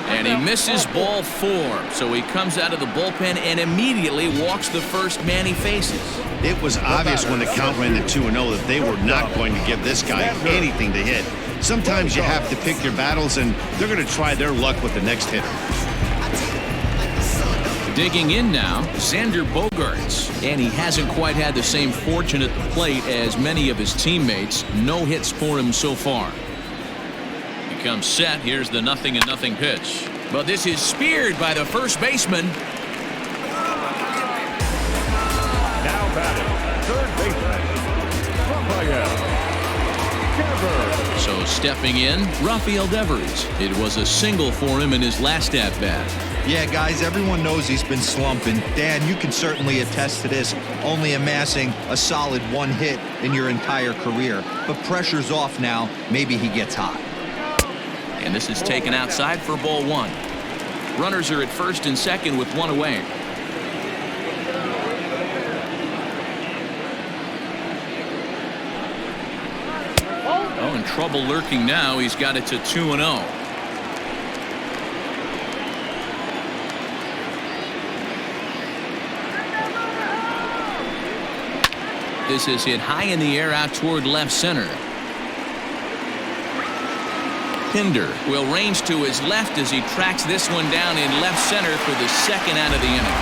S4: And he misses ball 4. So he comes out of the bullpen and immediately walks the first man he faces.
S5: It was obvious when the count ran to 2-0 that they were not going to give this guy anything to hit. Sometimes you have to pick your battles, and they're going to try their luck with the next hitter.
S4: Digging in now, Xander Bogaerts. And he hasn't quite had the same fortune at the plate as many of his teammates. No hits for him so far. Comes set. Here's the 0-0 pitch. But this is speared by the first baseman.
S6: Now batting, 3rd baseman, Rafael Devers.
S4: So stepping in, Rafael Devers. It was a single for him in his last at-bat.
S7: Yeah, guys, everyone knows he's been slumping. Dan, you can certainly attest to this, only amassing a solid 1 hit in your entire career. But pressure's off now. Maybe he gets hot.
S4: And this is taken outside for ball 1. Runners are at first and second with 1 away. Oh, in trouble lurking now. He's got it to 2-0. This is hit high in the air out toward left center. Pinder will range to his left as he tracks this one down in left center for the 2nd out of the inning.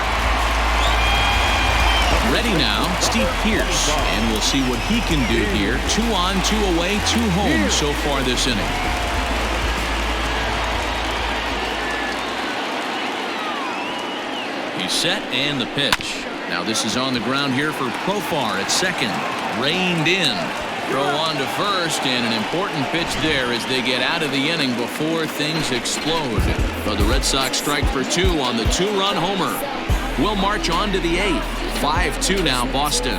S4: Ready now, Steve Pearce, and we'll see what he can do here. 2 on, 2 away, 2 home so far this inning. He's set and the pitch. Now this is on the ground here for Profar at second. Reined in. Throw on to first, and an important pitch there as they get out of the inning before things explode. But the Red Sox strike for 2 on the 2-run homer. We'll march on to the 8th. 5-2 now, Boston.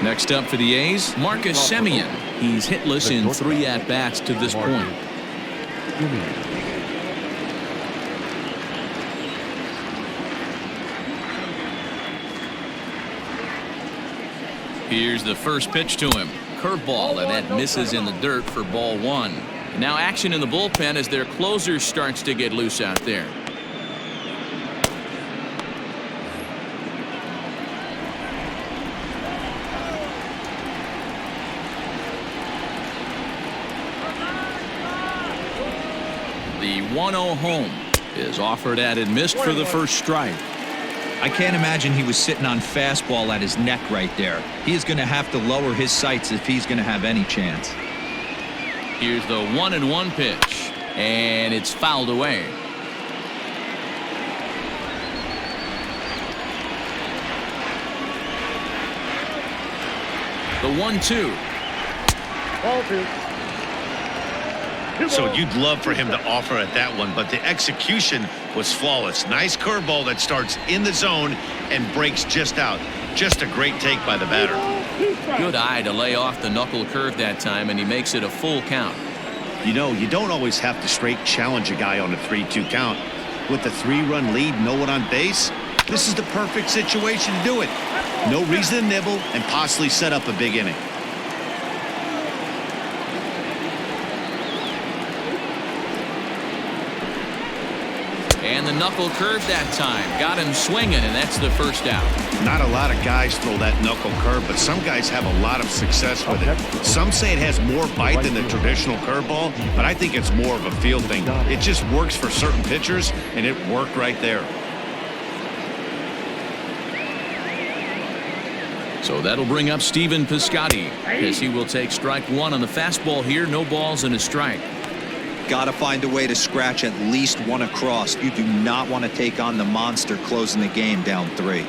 S4: Next up for the A's, Marcus Semien. He's hitless in 3 at-bats to this point. Here's the first pitch to him. Curveball, and that misses in the dirt for ball 1. Now action in the bullpen as their closer starts to get loose out there. 1-0 home is offered at and missed for the first strike.
S7: I can't imagine he was sitting on fastball at his neck right there. He is going to have to lower his sights if he's going to have any chance.
S4: Here's the 1-1 pitch, and it's fouled away. The 1-2.
S5: So you'd love for him to offer at that one, but the execution was flawless. Nice curveball that starts in the zone and breaks just out. Just a great take by the batter.
S4: Good eye to lay off the knuckle curve that time, and he makes it a full count.
S5: You know, you don't always have to straight challenge a guy on a 3-2 count. With the 3-run lead, no one on base, this is the perfect situation to do it. No reason to nibble and possibly set up a big inning.
S4: And the knuckle curve that time got him swinging, and that's the first out.
S5: Not a lot of guys throw that knuckle curve, but some guys have a lot of success with it. Some say it has more bite than the traditional curveball, but I think it's more of a feel thing. It just works for certain pitchers, and it worked right there.
S4: So that'll bring up Stephen Piscotty, as he will take strike one on the fastball here. No balls and a strike.
S7: Got to find a way to scratch at least one across. You do not want to take on the monster closing the game down 3.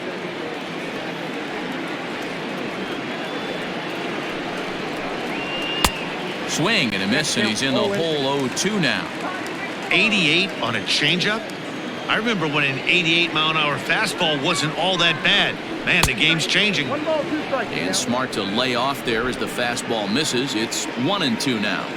S4: Swing and a miss, and he's in the hole 0-2 now.
S5: 88 on a changeup? I remember when an 88-mile-an-hour fastball wasn't all that bad. Man, the game's changing.
S4: And smart to lay off there as the fastball misses. It's 1-2 now.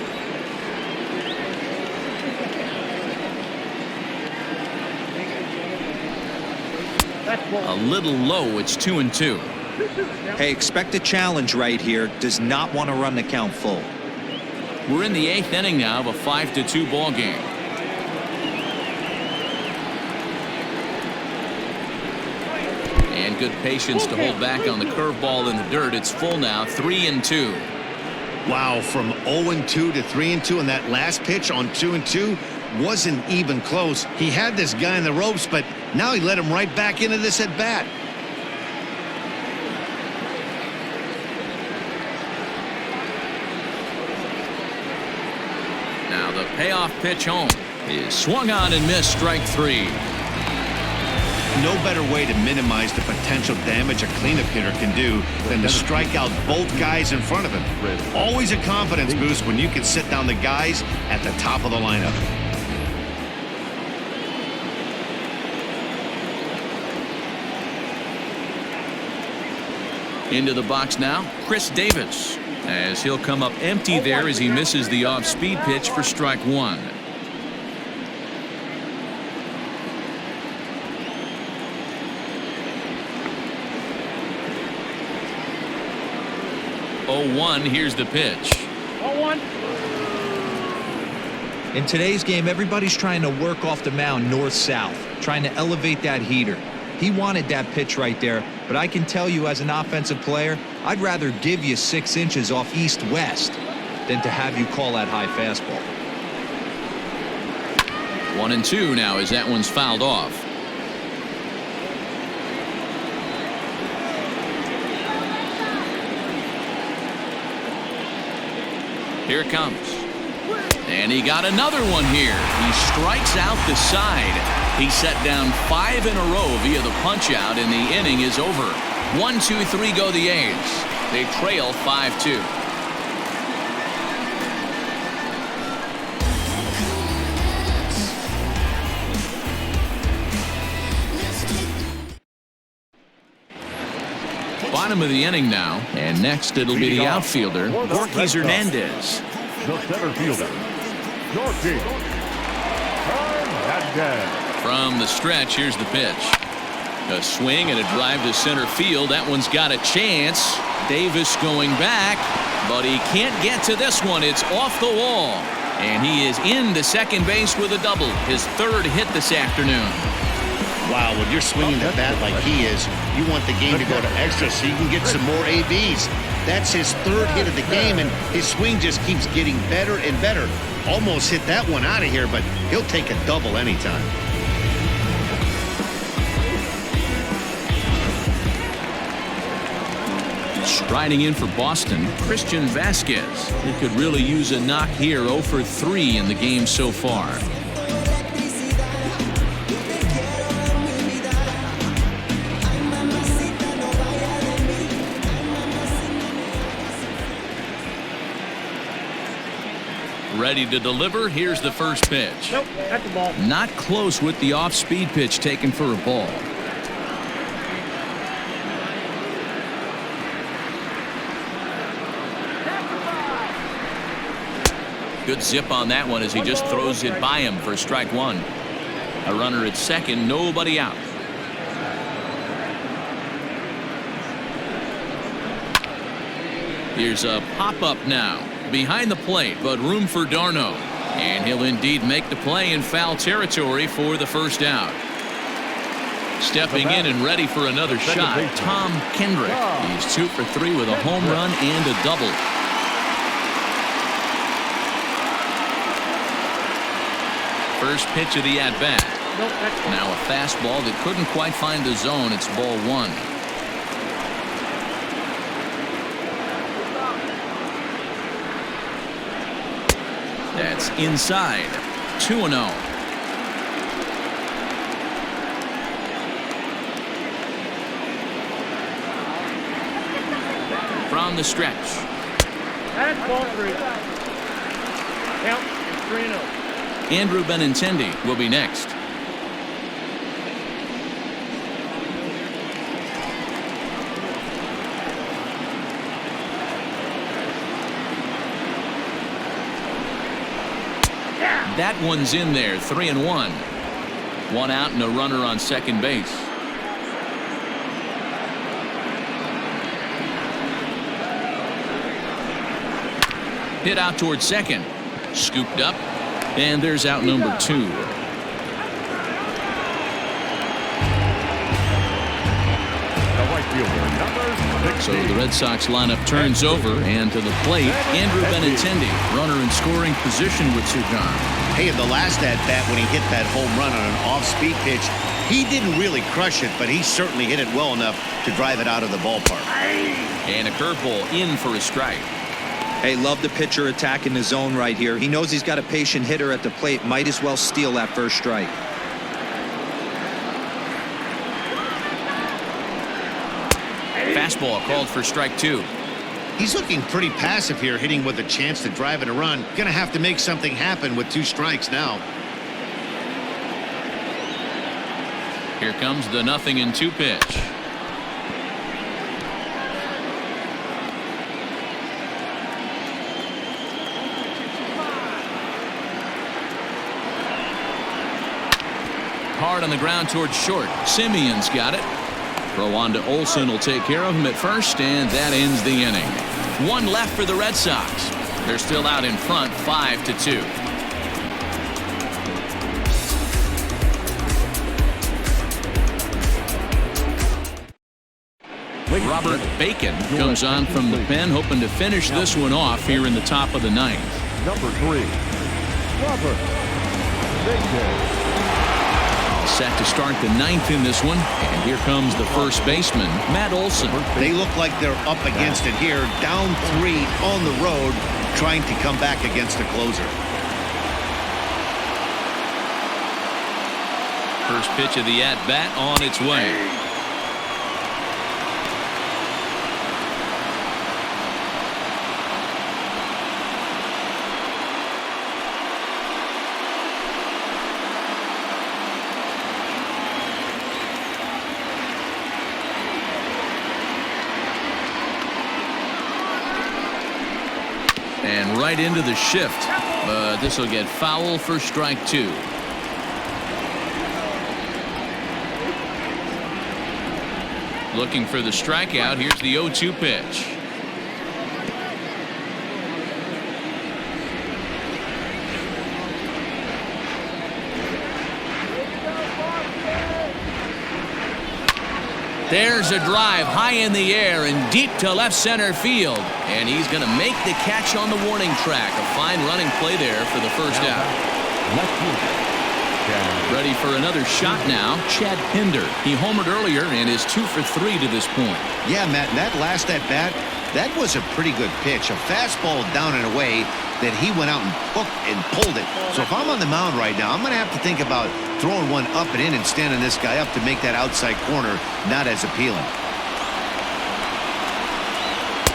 S4: A little low. It's 2-2.
S7: Hey, expect a challenge right here. Does not want to run the count full.
S4: We're in the 8th inning now of a 5-2 ball game. And good patience to hold back on the curveball in the dirt. It's full now, 3-2.
S5: Wow, from 0-2 to 3-2, and that last pitch on 2-2 wasn't even close. He had this guy in the ropes, but now he let him right back into this at bat.
S4: Now the payoff pitch home is swung on and missed, strike 3.
S5: No better way to minimize the potential damage a cleanup hitter can do than to strike out both guys in front of him. Always a confidence boost when you can sit down the guys at the top of the lineup.
S4: Into the box now, Chris Davis, as he'll come up empty there as he misses the off-speed pitch for strike 1. Here's the pitch.
S7: In today's game, everybody's trying to work off the mound north-south, trying to elevate that heater. He wanted that pitch right there, but I can tell you as an offensive player, I'd rather give you 6 inches off east-west than to have you call that high fastball.
S4: 1-2 now as that one's fouled off. Here it comes. And he got another one here. He strikes out the side. He set down 5 in a row via the punch-out, and the inning is over. 1-2-3 go the A's. They trail 5-2. Bottom of the inning now, and next it'll be the outfielder, Yorkis Hernandez.
S6: The center fielder, Yorkie Hernandez.
S4: From the stretch, here's the pitch. A swing and a drive to center field. That one's got a chance. Davis going back, but he can't get to this one. It's off the wall. And he is into second base with a double. His 3rd hit this afternoon.
S5: Wow, when you're swinging the bat like he is, You want the game to go to extra so you can get some more ABs. That's his third hit of the game, and his swing just keeps getting better and better. Almost hit that one out of here, but he'll take a double anytime.
S4: Striding in for Boston, Christian Vasquez. He could really use a knock here. 0 for 3 in the game so far. Ready to deliver. Here's the first pitch.
S10: Nope, that's the ball.
S4: Not close with the off-speed pitch taken for a ball. Good zip on that one as he just throws it by him for strike one. A runner at second, nobody out. Here's a pop-up now. Behind the plate, but room for d'Arnaud. And he'll indeed make the play in foul territory for the first out. Stepping in and ready for another shot, Tom Kendrick. He's 2 for 3 with a home run and a double. First pitch of the at-bat. Now a fastball that couldn't quite find the zone. It's ball one. That's inside. 2-0. From the stretch.
S10: That's ball 3. Count 3-0.
S4: Andrew Benintendi will be next. That one's in there. 3-1. 1 out and a runner on second base. Hit out towards second. Scooped up. And there's out number 2. So the Red Sox lineup turns over, and to the plate, Andrew Benintendi, runner in scoring position with Sujan.
S5: Hey, in the last at-bat when he hit that home run on an off-speed pitch, he didn't really crush it, but he certainly hit it well enough to drive it out of the ballpark.
S4: And a curveball in for a strike.
S7: Hey, love the pitcher attacking the zone right here. He knows he's got a patient hitter at the plate. Might as well steal that first strike.
S4: Fastball called for strike 2.
S5: He's looking pretty passive here, hitting with a chance to drive and a run. Gonna have to make something happen with 2 strikes now.
S4: Here comes the 0-2 pitch. Hard on the ground towards short. Simeon's got it. Throw on to Olsen will take care of him at first, and that ends the inning. 1 left for the Red Sox. They're still out in front, 5-2. Robert Bacon comes on from the pen, hoping to finish this one off here in the top of the 9th.
S6: Number 3, Robert Bacon.
S4: Set to start the 9th in this one, and here comes the first baseman, Matt Olson.
S5: They look like they're up against it here, down 3 on the road, trying to come back against the closer.
S4: First pitch of the at-bat on its way. And right into the shift, but this will get foul for strike 2. Looking for the strikeout. Here's the 0-2 pitch. There's a drive high in the air and deep to left center field. And he's going to make the catch on the warning track. A fine running play there for the first out. Ready for another shot now, Chad Pinder. He homered earlier and is 2 for 3 to this point.
S5: Yeah, Matt, and that last at-bat, that was a pretty good pitch. A fastball down and away that he went out and hooked and pulled it. So if I'm on the mound right now, I'm going to have to think about throwing one up and in and standing this guy up to make that outside corner not as appealing.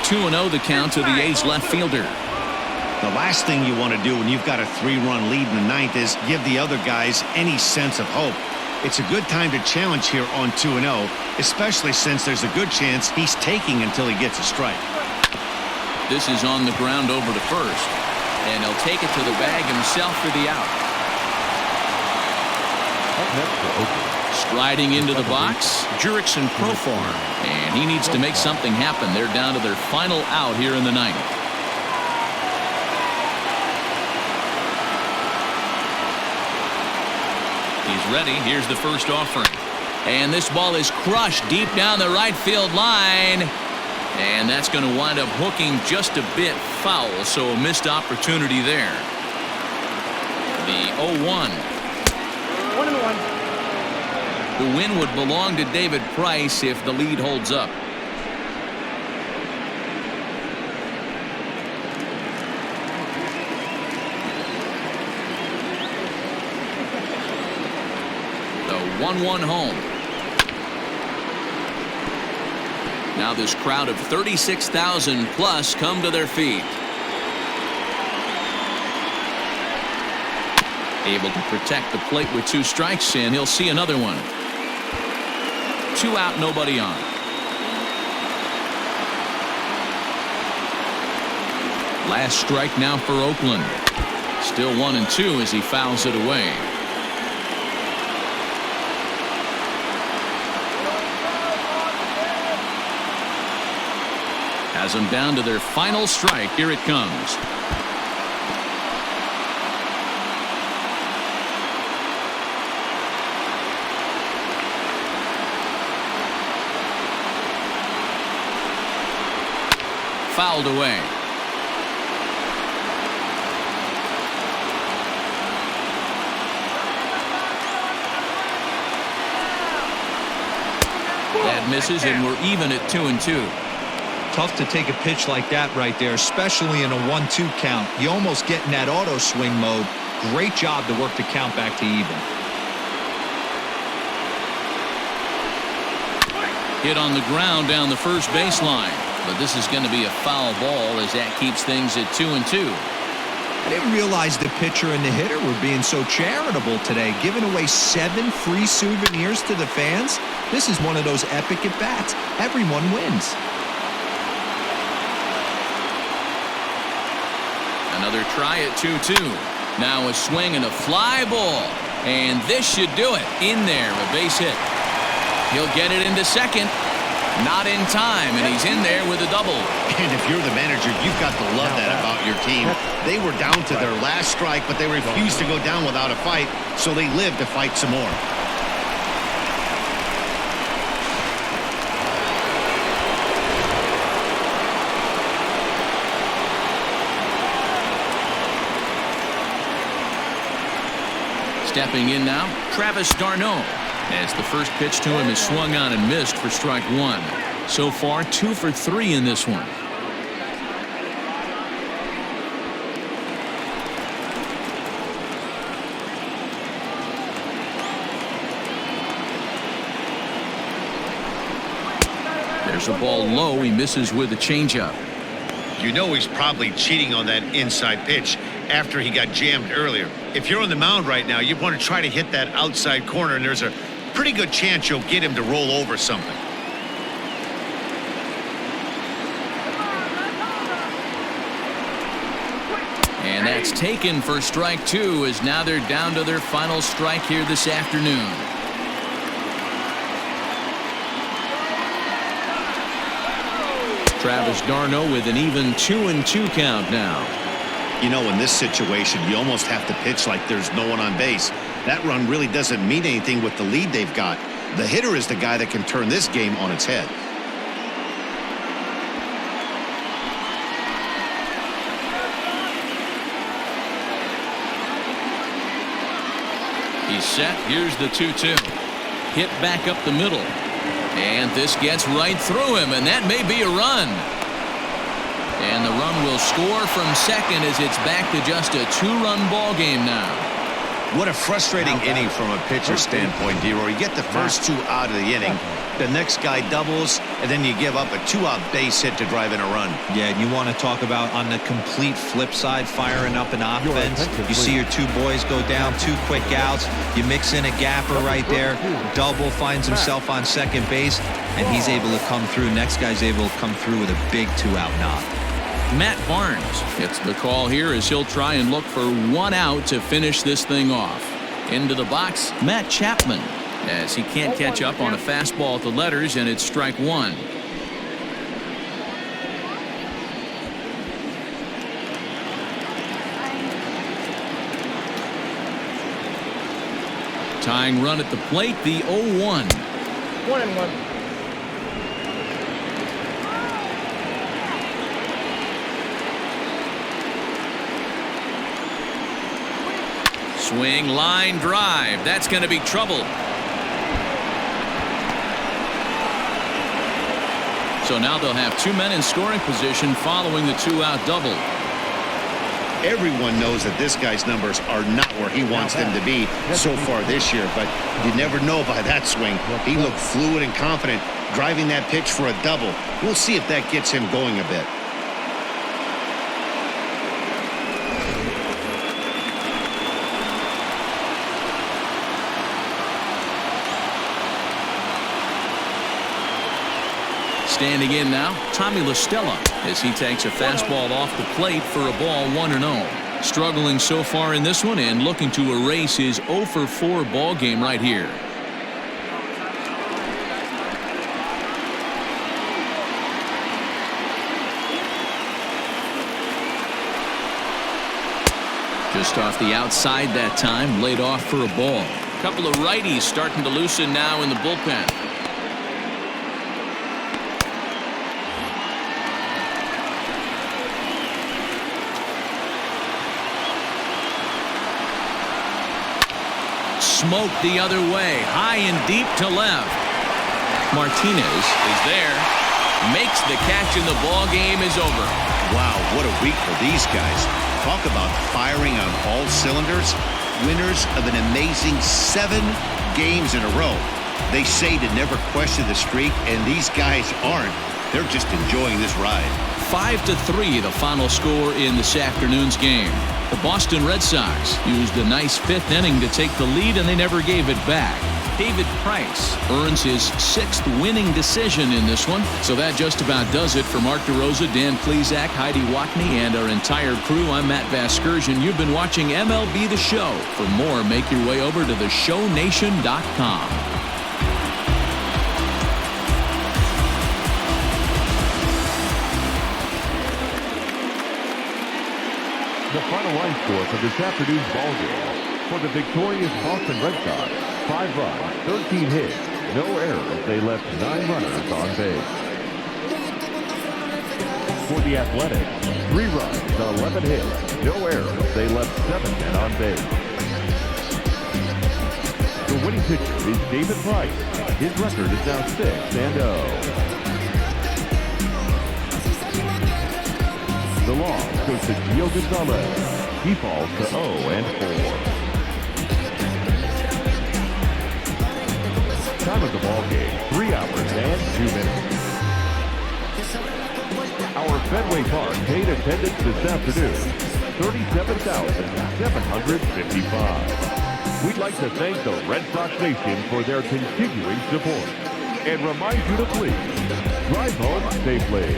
S4: 2-0 the count to the A's left fielder.
S5: The last thing you want to do when you've got a 3-run lead in the ninth is give the other guys any sense of hope. It's a good time to challenge here on 2-0, especially since there's a good chance he's taking until he gets a strike.
S4: This is on the ground over to first, and he'll take it to the bag himself for the out. Striding into the box, Jurickson Profar, and he needs to make something happen. They're down to their final out here in the ninth. He's ready. Here's the first offering. And this ball is crushed deep down the right field line. And that's going to wind up hooking just a bit foul, so a missed opportunity there. The 0-1.
S10: 1-1.
S4: The win would belong to David Price if the lead holds up. The 1-1 home. Now this crowd of 36,000 plus come to their feet. Able to protect the plate with 2 strikes, and he'll see another one. 2 out, nobody on. Last strike now for Oakland. Still 1-2 as he fouls it away. Has them down to their final strike. Here it comes. Fouled away. That misses, and we're even at 2-2.
S7: Tough to take a pitch like that right there, especially in a 1-2 count. You almost get in that auto swing mode. Great job to work the count back to even.
S4: Hit on the ground down the first baseline, but this is going to be a foul ball as that keeps things at 2-2.
S7: I didn't realize the pitcher and the hitter were being so charitable today, giving away 7 free souvenirs to the fans. This is one of those epic at-bats. Everyone wins.
S4: Another try at 2-2. Now a swing and a fly ball. And this should do it. In there, a base hit. He'll get it into second. Not in time, and he's in there with a double.
S5: And if you're the manager, you've got to love that about your team. They were down to their last strike, but they refused to go down without a fight, so they lived to fight some more.
S4: Stepping in now, Travis d'Arnaud, as the first pitch to him is swung on and missed for strike 1. So far, 2 for 3 in this one. There's a ball low. He misses with a changeup.
S5: You know he's probably cheating on that inside pitch after he got jammed earlier. If you're on the mound right now, you want to try to hit that outside corner, and there's a pretty good chance you'll get him to roll over something.
S4: And that's taken for strike 2, as now they're down to their final strike here this afternoon. Travis d'Arnaud with an even 2-2 count now.
S5: You know, in this situation, you almost have to pitch like there's no one on base. That run really doesn't mean anything with the lead they've got. The hitter is the guy that can turn this game on its head.
S4: He's set. Here's the 2-2. Hit back up the middle. And this gets right through him, and that may be a run. And the run will score from second as it's back to just a 2-run ball game now.
S5: What a frustrating inning from a pitcher standpoint, D-Roy. You get the first 2 out of the inning. The next guy doubles, and then you give up a 2-out base hit to drive in a run.
S7: Yeah, and you want to talk about on the complete flip side, firing up an offense. You see your 2 boys go down, 2 quick outs. You mix in a gapper right there. Double finds himself on second base, and he's able to come through. Next guy's able to come through with a big 2-out knock.
S4: Matt Barnes gets the call here as he'll try and look for 1 out to finish this thing off. Into the box, Matt Chapman, as he can't catch up on a fastball at the letters, and it's strike 1. Tying run at the plate, the 0-1.
S10: 1-1.
S4: Swing, line drive. That's going to be trouble. So now they'll have 2 men in scoring position following the 2-out double.
S5: Everyone knows that this guy's numbers are not where he wants them to be so far this year, but you never know by that swing. He looked fluid and confident driving that pitch for a double. We'll see if that gets him going a bit.
S4: Standing in now, Tommy La Stella, as he takes a fastball off the plate for a ball 1-0. Struggling so far in this one and looking to erase his 0-for-4 ball game right here. Just off the outside that time, laid off for a ball. A couple of righties starting to loosen now in the bullpen. Smoke the other way, high and deep to left. Martinez is there, makes the catch, and the ball game is over.
S5: Wow, what a week for these guys. Talk about firing on all cylinders. Winners of an amazing 7 games in a row. They say to never question the streak, and these guys aren't. They're just enjoying this ride.
S4: 5-3 the final score in this afternoon's game. The Boston Red Sox used a nice 5th inning to take the lead, and they never gave it back. David Price earns his 6th winning decision in this one. So that just about does it for Mark DeRosa, Dan Plesac, Heidi Watney, and our entire crew. I'm Matt Vasgersian. You've been watching MLB The Show. For more, make your way over to theshownation.com.
S6: The final line score for this afternoon's ball game. For the victorious Boston Red Sox, 5 runs, 13 hits, no errors. They left 9 runners on base. For the Athletics, 3 runs, 11 hits, no errors. They left 7 men on base. The winning pitcher is David Price. His record is now 6-0. The loss goes to Gio Gonzalez. He falls to 0-4. Time of the ball game, 3 hours and 2 minutes. Our Fenway Park paid attendance this afternoon, 37,755. We'd like to thank the Red Sox Nation for their continuing support and remind you to please drive home safely.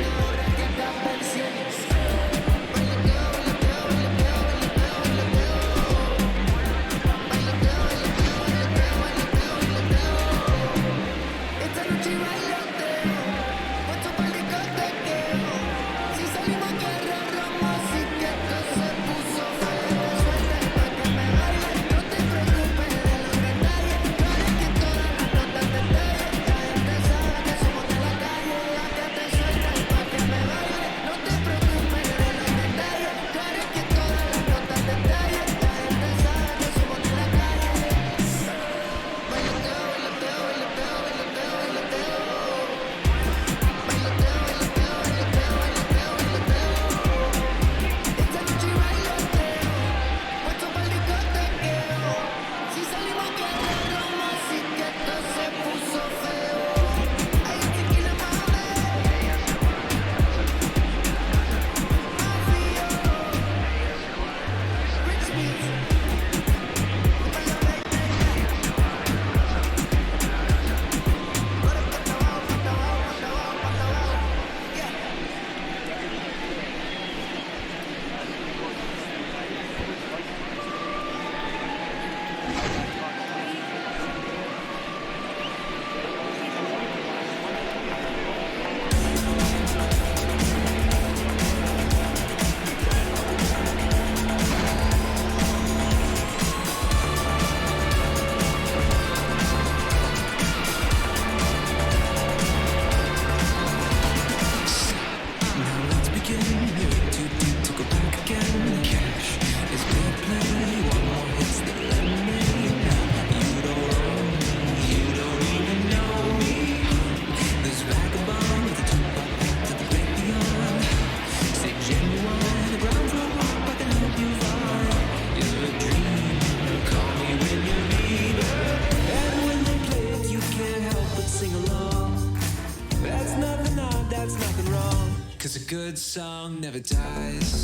S1: a good song never dies.